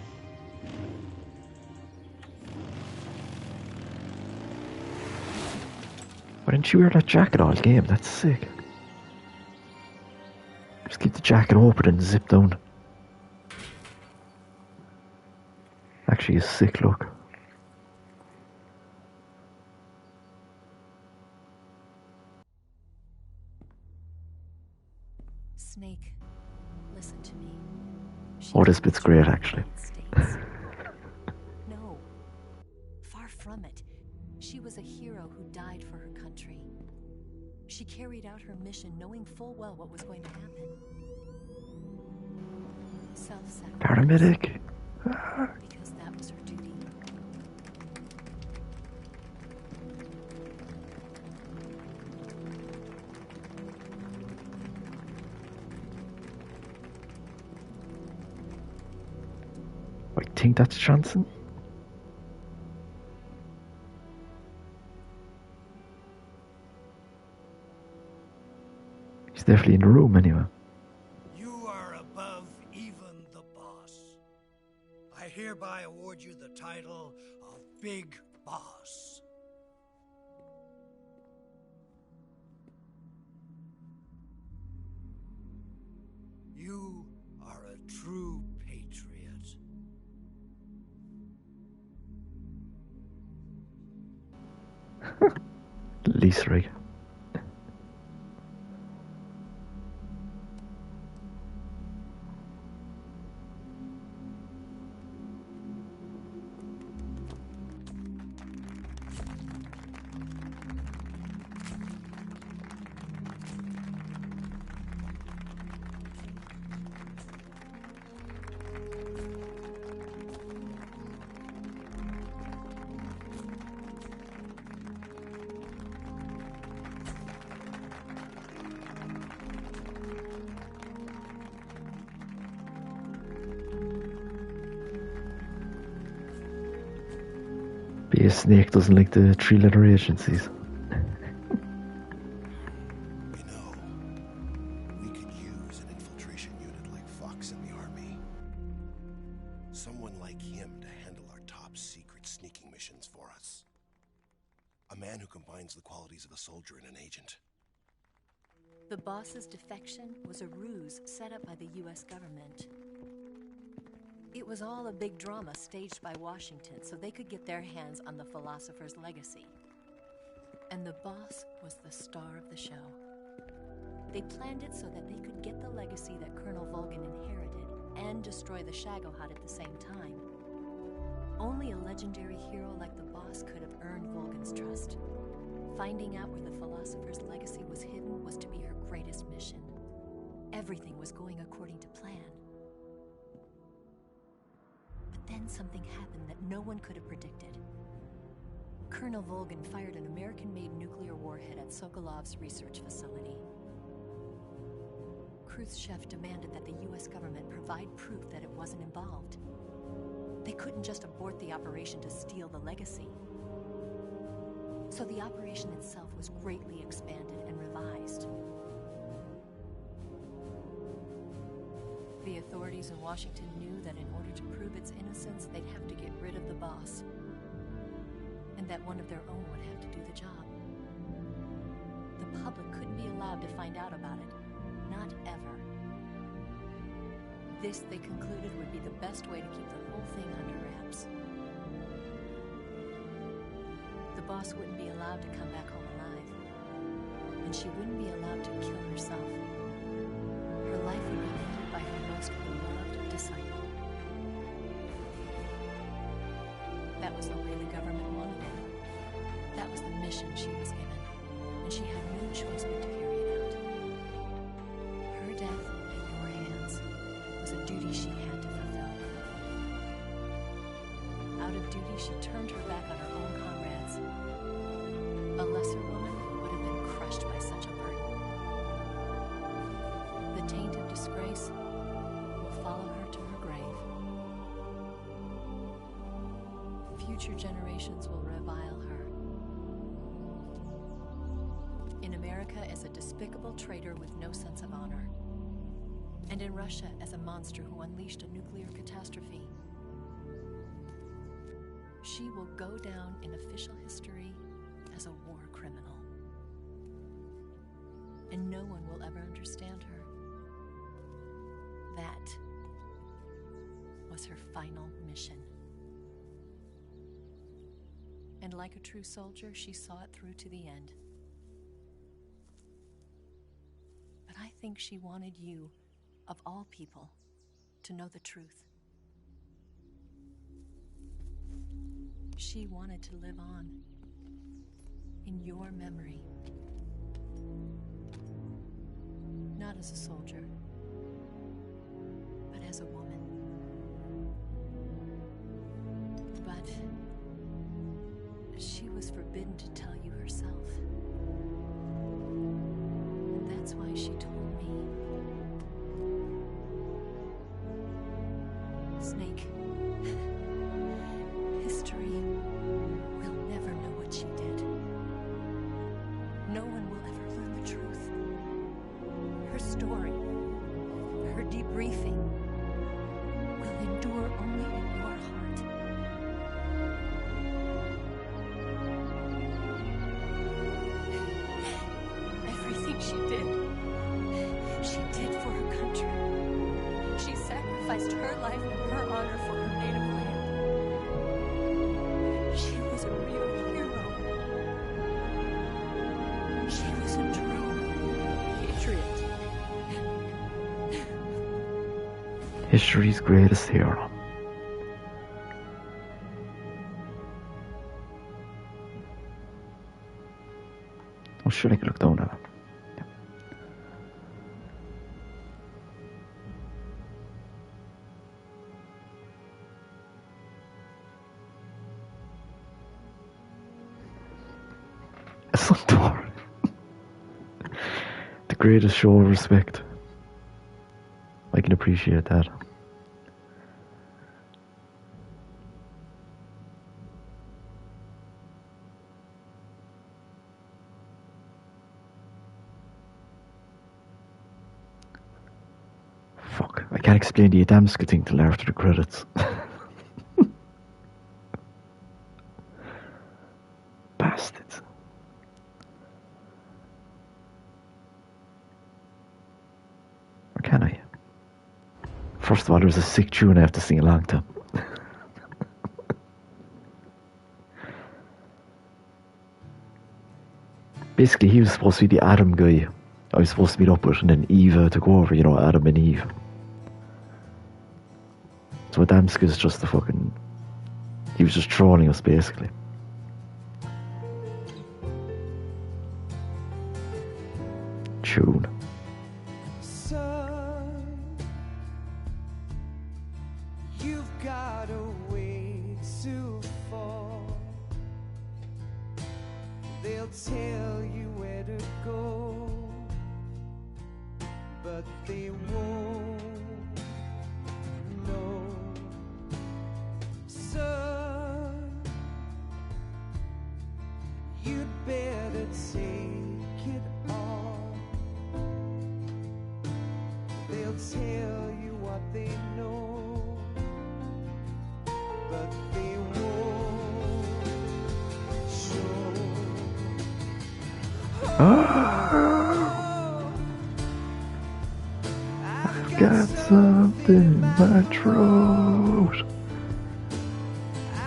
A: Why didn't you wear that jacket all game? That's sick. Just keep the jacket open and zip down. Actually, a sick look.
C: Snake, listen to me.
A: Oh, this bit's great, actually.
C: No, far from it. She was a hero who died for her country. She carried out her mission knowing full well what was going to happen. Self-sacrifice.
A: Paramedic.
C: Because that was her duty.
A: I think that's Johnson. He's definitely in the room anyway.
J: You are above even the boss. I hereby award you the title of Big Boss. You are a true patriot.
A: Least rig. Be a snake doesn't like the three-letter agencies.
K: You know, we could use an infiltration unit like Fox in the army. Someone like him to handle our top secret sneaking missions for us. A man who combines the qualities of a soldier and an agent.
C: The boss's defection was a ruse set up by the US government. It was all a big drama staged by Washington so they could get their hands on the philosopher's legacy. And the boss was the star of the show. They planned it so that they could get the legacy that Colonel Volgin inherited and destroy the Shagohod at the same time. Only a legendary hero like the boss could have earned Volgin's trust. Finding out where the philosopher's legacy was hidden was to be her greatest mission. Everything was going according to plan. Then something happened that no one could have predicted. Colonel Volgin fired an American-made nuclear warhead at Sokolov's research facility. Khrushchev demanded that the US government provide proof that it wasn't involved. They couldn't just abort the operation to steal the legacy. So the operation itself was greatly expanded and revised. The authorities in Washington knew that in order to prove its innocence, they'd have to get rid of the boss, and that one of their own would have to do the job. The public couldn't be allowed to find out about it. Not ever. This, they concluded, would be the best way to keep the whole thing under wraps. The boss wouldn't be allowed to come back home alive, and she wouldn't be allowed to kill herself. Her life would be ended by her most beloved disciple. That was the way the government wanted it. That was the mission she was given, and she had no choice but to carry it out. Her death in your hands was a duty she had to fulfill. Out of duty, she turned her back on her own comrades. A lesser woman would have been crushed by such a burden. The taint of disgrace will follow her to her grave. Future generations will revile her. In America as a despicable traitor with no sense of honor. And in Russia as a monster who unleashed a nuclear catastrophe. She will go down in official history as a war criminal. And no one will ever understand her. That was her final mission. And like a true soldier, she saw it through to the end. But I think she wanted you, of all people, to know the truth. She wanted to live on in your memory. Not as a soldier, but as a woman. But she was forbidden to tell you herself. And that's why she told me. Snake, history will never know what she did. No one will ever learn the truth. Her story, her debriefing, will endure only in your heart. Everything she did for her country. She sacrificed her life and her honor for her native land. She was a real hero. She was a true patriot.
A: History's greatest hero. Oh, sure, I could look down at it. The greatest show of respect. I can appreciate that. Fuck, I can't explain the Adamska thing till after the credits. Bastards. Or can I? First of all, there's a sick tune I have to sing along to. Basically, he was supposed to be the Adam guy I was supposed to meet up with, and then Eva took over, you know, Adam and Eve. So Adamska is just the fucking... He was just trolling us, basically. Tune.
L: Son, you've got a way to fall. They'll tell you where to go, but they won't know. Son, you
A: Oh, I've got something in my throat.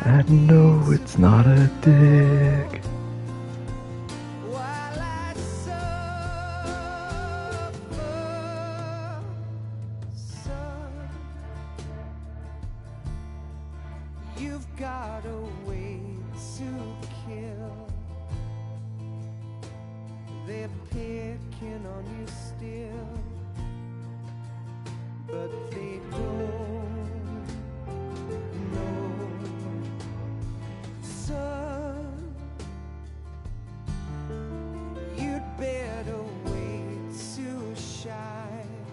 A: I know it's not a dick.
L: while I suffer. Son, you've got a way to kill. They're picking on you still, but they don't know. Son, you'd better wait to shine.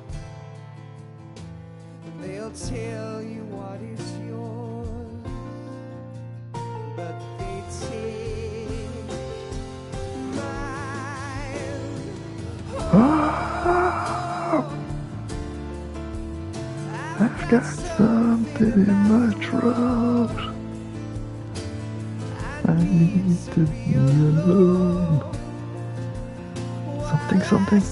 L: They'll tell you what is yours, but they take mine.
A: Oh, I've got something in my throat. I need to be alone. Something, something.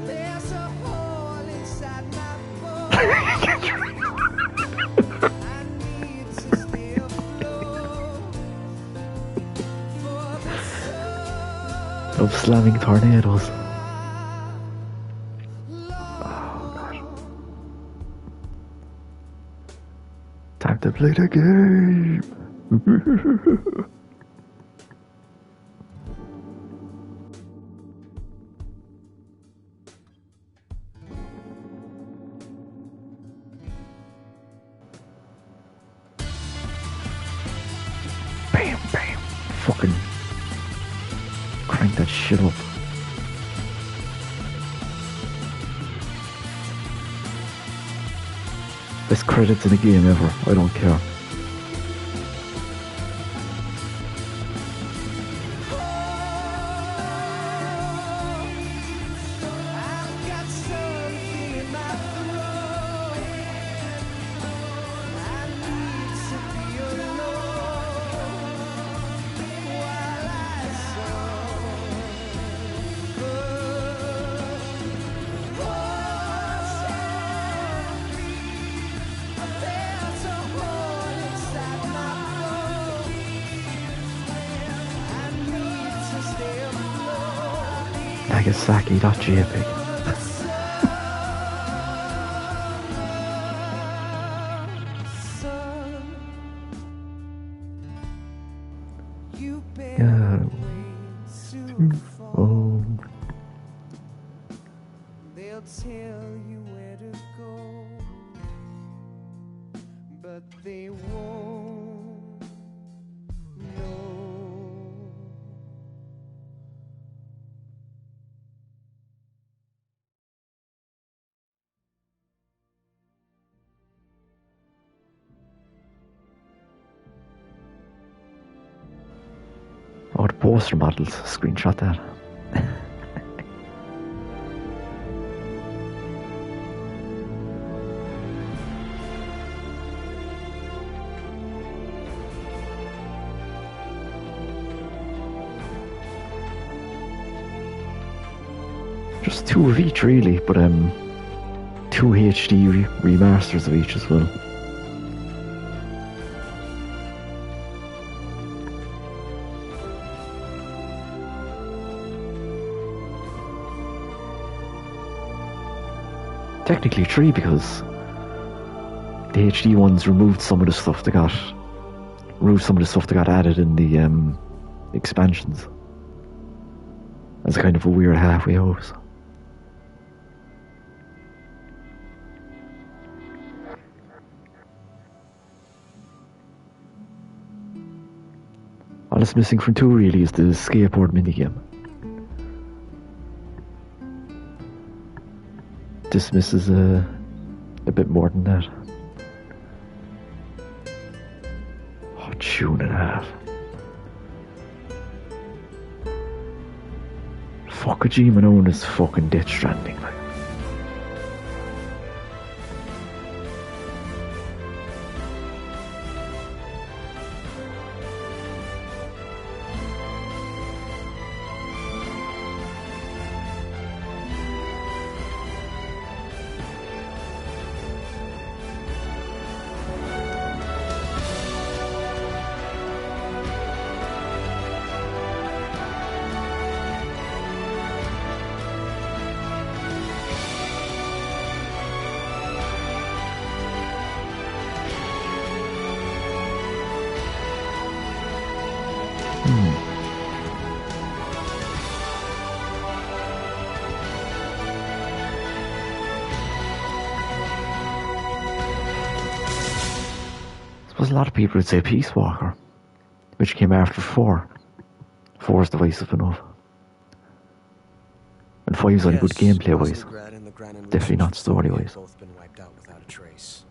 L: There's a hole inside my bones. I need to stay afloat for the sun.
A: Of slamming tornadoes. Time to play the game. Bam, bam. Fucking crank that shit up. Best credits in a game ever. I don't care.
L: I've got something in my throat. I need to be alone while I there's a hole inside my bones. I need to stay afloat.
A: Nagasaki.jpg.
L: Son, you better
A: Yeah.
L: wait to fall.
A: Oh.
L: They'll tell you where to go, but they won't know.
A: Oh, the poster models. Screenshot that. Just two of each, really, but two HD remasters of each as well. Technically three, because the HD ones removed some of the stuff that got added in the expansions as a kind of a weird halfway house. All that's missing from 2 really is the skateboard minigame. This misses a bit more than that. Oh, tune and a half. Fuck Kojima known as fucking Death Stranding, like. suppose a lot of people would say Peace Walker, which came after 4. 4 is divisive enough. And 5 is only good gameplay wise. Definitely not story wise.
B: Both been wiped out without a trace.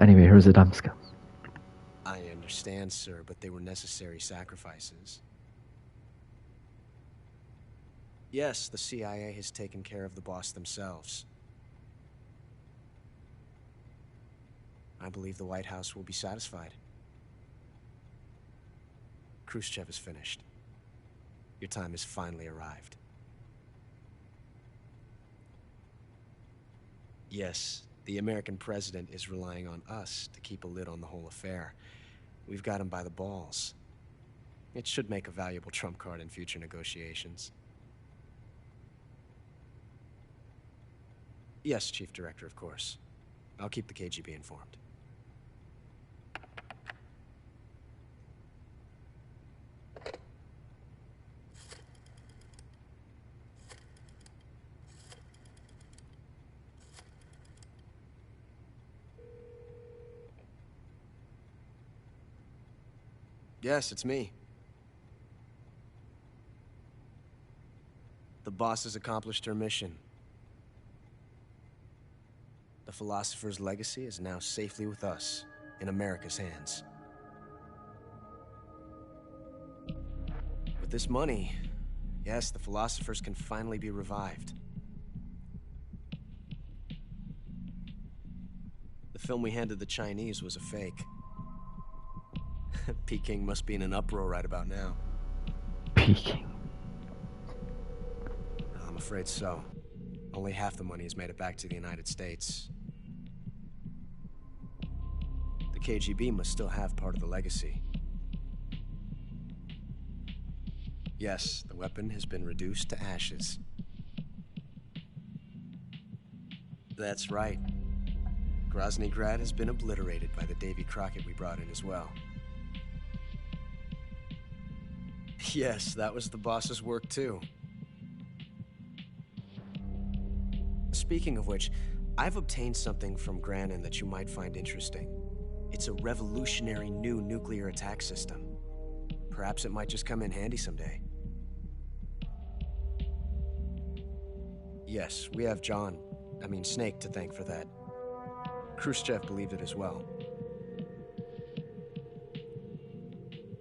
A: Anyway, here's Adamska.
B: I understand, sir, but they were necessary sacrifices. Yes, the CIA has taken care of the boss themselves. I believe the White House will be satisfied. Khrushchev is finished. Your time has finally arrived. Yes, the American president is relying on us to keep a lid on the whole affair. We've got him by the balls. It should make a valuable trump card in future negotiations. Yes, Chief Director, of course. I'll keep the KGB informed. Yes, it's me. The boss has accomplished her mission. The philosopher's legacy is now safely with us, in America's hands. With this money, yes, the philosophers can finally be revived. The film we handed the Chinese was a fake. Peking must be in an uproar right about now.
A: Peking?
B: I'm afraid so. Only half the money has made it back to the United States. The KGB must still have part of the legacy. Yes, the weapon has been reduced to ashes. That's right. Grozny Grad has been obliterated by the Davy Crockett we brought in as well. Yes, that was the boss's work too. Speaking of which, I've obtained something from Granin that you might find interesting. It's a revolutionary new nuclear attack system. Perhaps it might just come in handy someday. Yes, we have Snake to thank for that. Khrushchev believed it as well.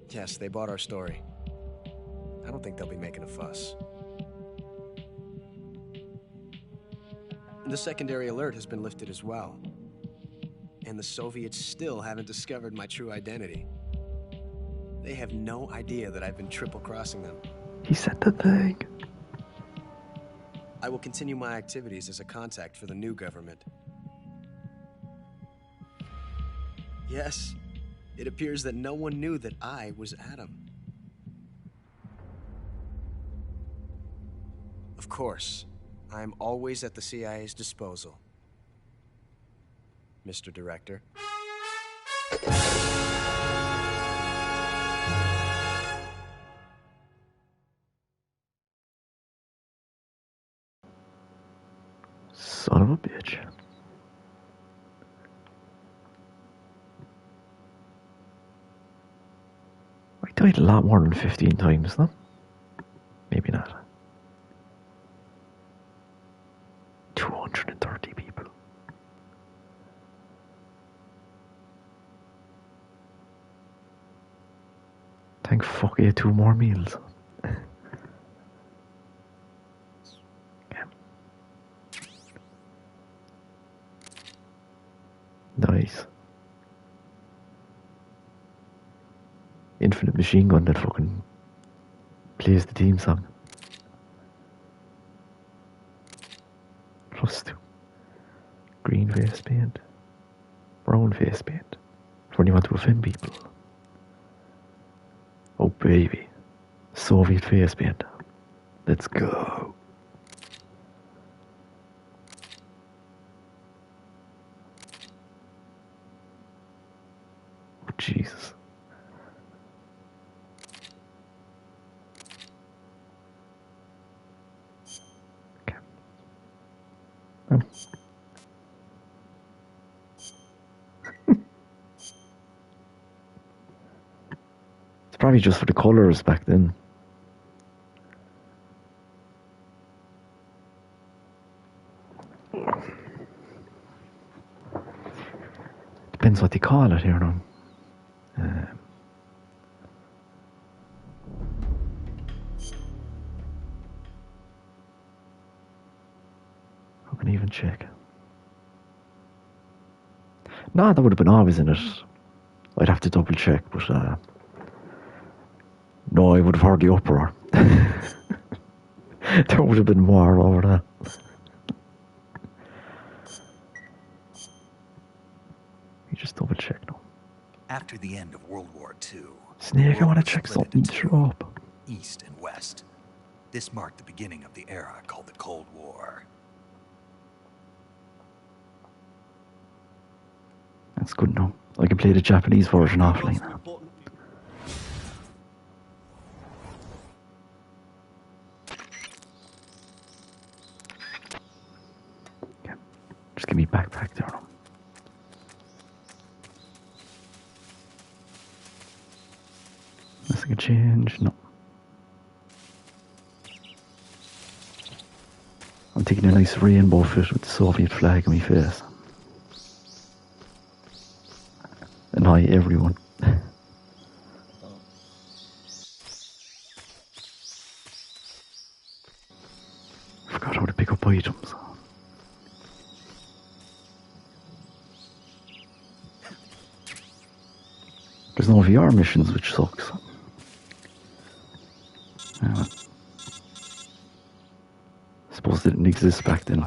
B: Yes, they bought our story. I don't think they'll be making a fuss. The secondary alert has been lifted as well. And the Soviets still haven't discovered my true identity. They have no idea that I've been triple-crossing them.
A: He said the thing.
B: I will continue my activities as a contact for the new government. Yes, it appears that no one knew that I was Adam. Of course, I am always at the CIA's disposal, Mr. Director.
A: Son of a bitch. I died a lot more than 15 times, no? Maybe not. 230 people. Thank fuck I had 2 more meals. Nice. Infinite machine gun that fucking plays the theme song. +2. Green face paint. Brown face paint. When you want to offend people. Oh baby. Soviet face paint. Let's go. Oh Jesus. Okay. Probably just for the colours back then. Depends what they call it here now. How can I even check? No, that would have been always in it. I'd have to double check, but no, I would have heard the uproar. There would have been more over that. You just double check now.
F: After the end of World War II,
A: Snake, I want to check something. Show up.
F: East and West. This marked the beginning of the era called the Cold War.
A: That's good now. I can play the Japanese version offline. Okay. Just give me backpack there now. Nothing can change. No. I'm taking a nice rainbow fit with the Soviet flag on my face. And hi everyone. Forgot how to pick up items. There's no VR missions, which sucks. Suppose they didn't exist back then.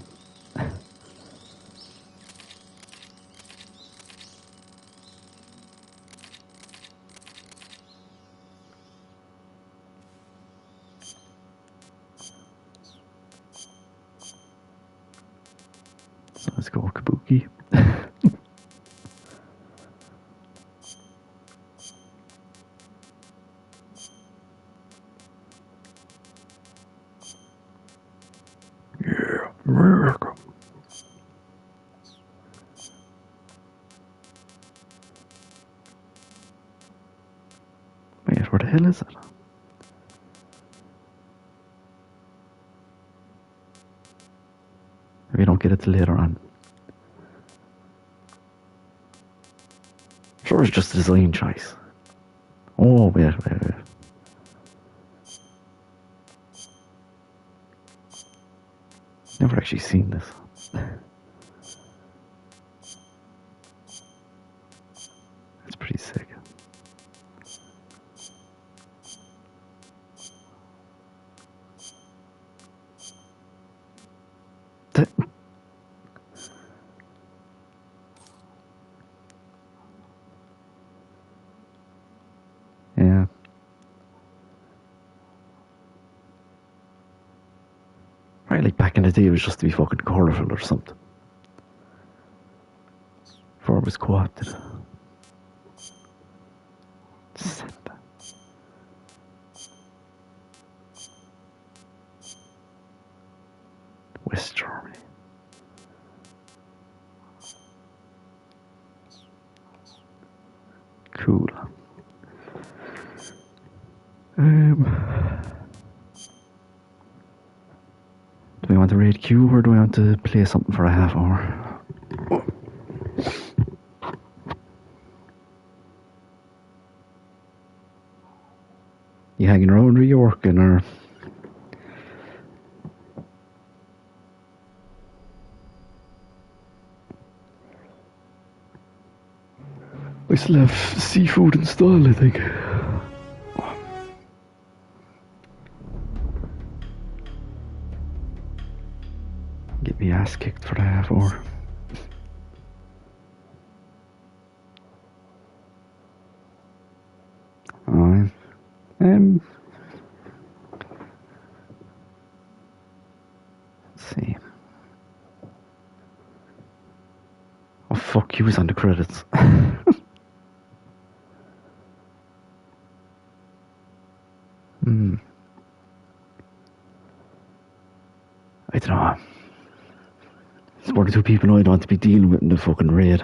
A: So let's go Kabuki. America. Wait, where the hell is it? Maybe I don't get it till later on. Sure, it's just a design choice. Oh, wait. Never actually seen this. It's pretty sick. Yeah. Right, like back in the day, it was just to be fucking colourful or something. Before it was co-opted. West Germany. Cool. Do I want to raid queue or do I want to play something for a half hour? You hanging around or you working or? I still have seafood installed, I think. Get me ass kicked for the half hour. Alright. Let's see. Oh fuck, he was on the credits. I don't know. It's one or two people I don't want to be dealing with in the fucking raid.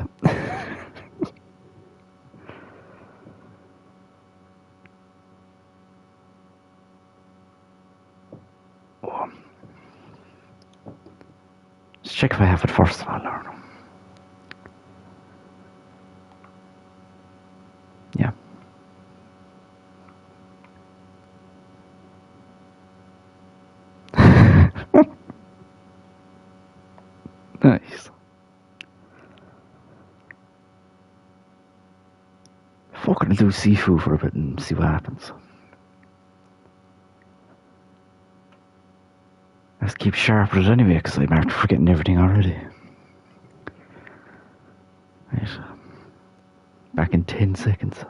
A: check if I have it first of all, Lauren. Yeah. Nice. Fucking do seafood for a bit and see what happens. I have to keep sharp with it anyway, because I'm after forgetting everything already. Right. Back in 10 seconds.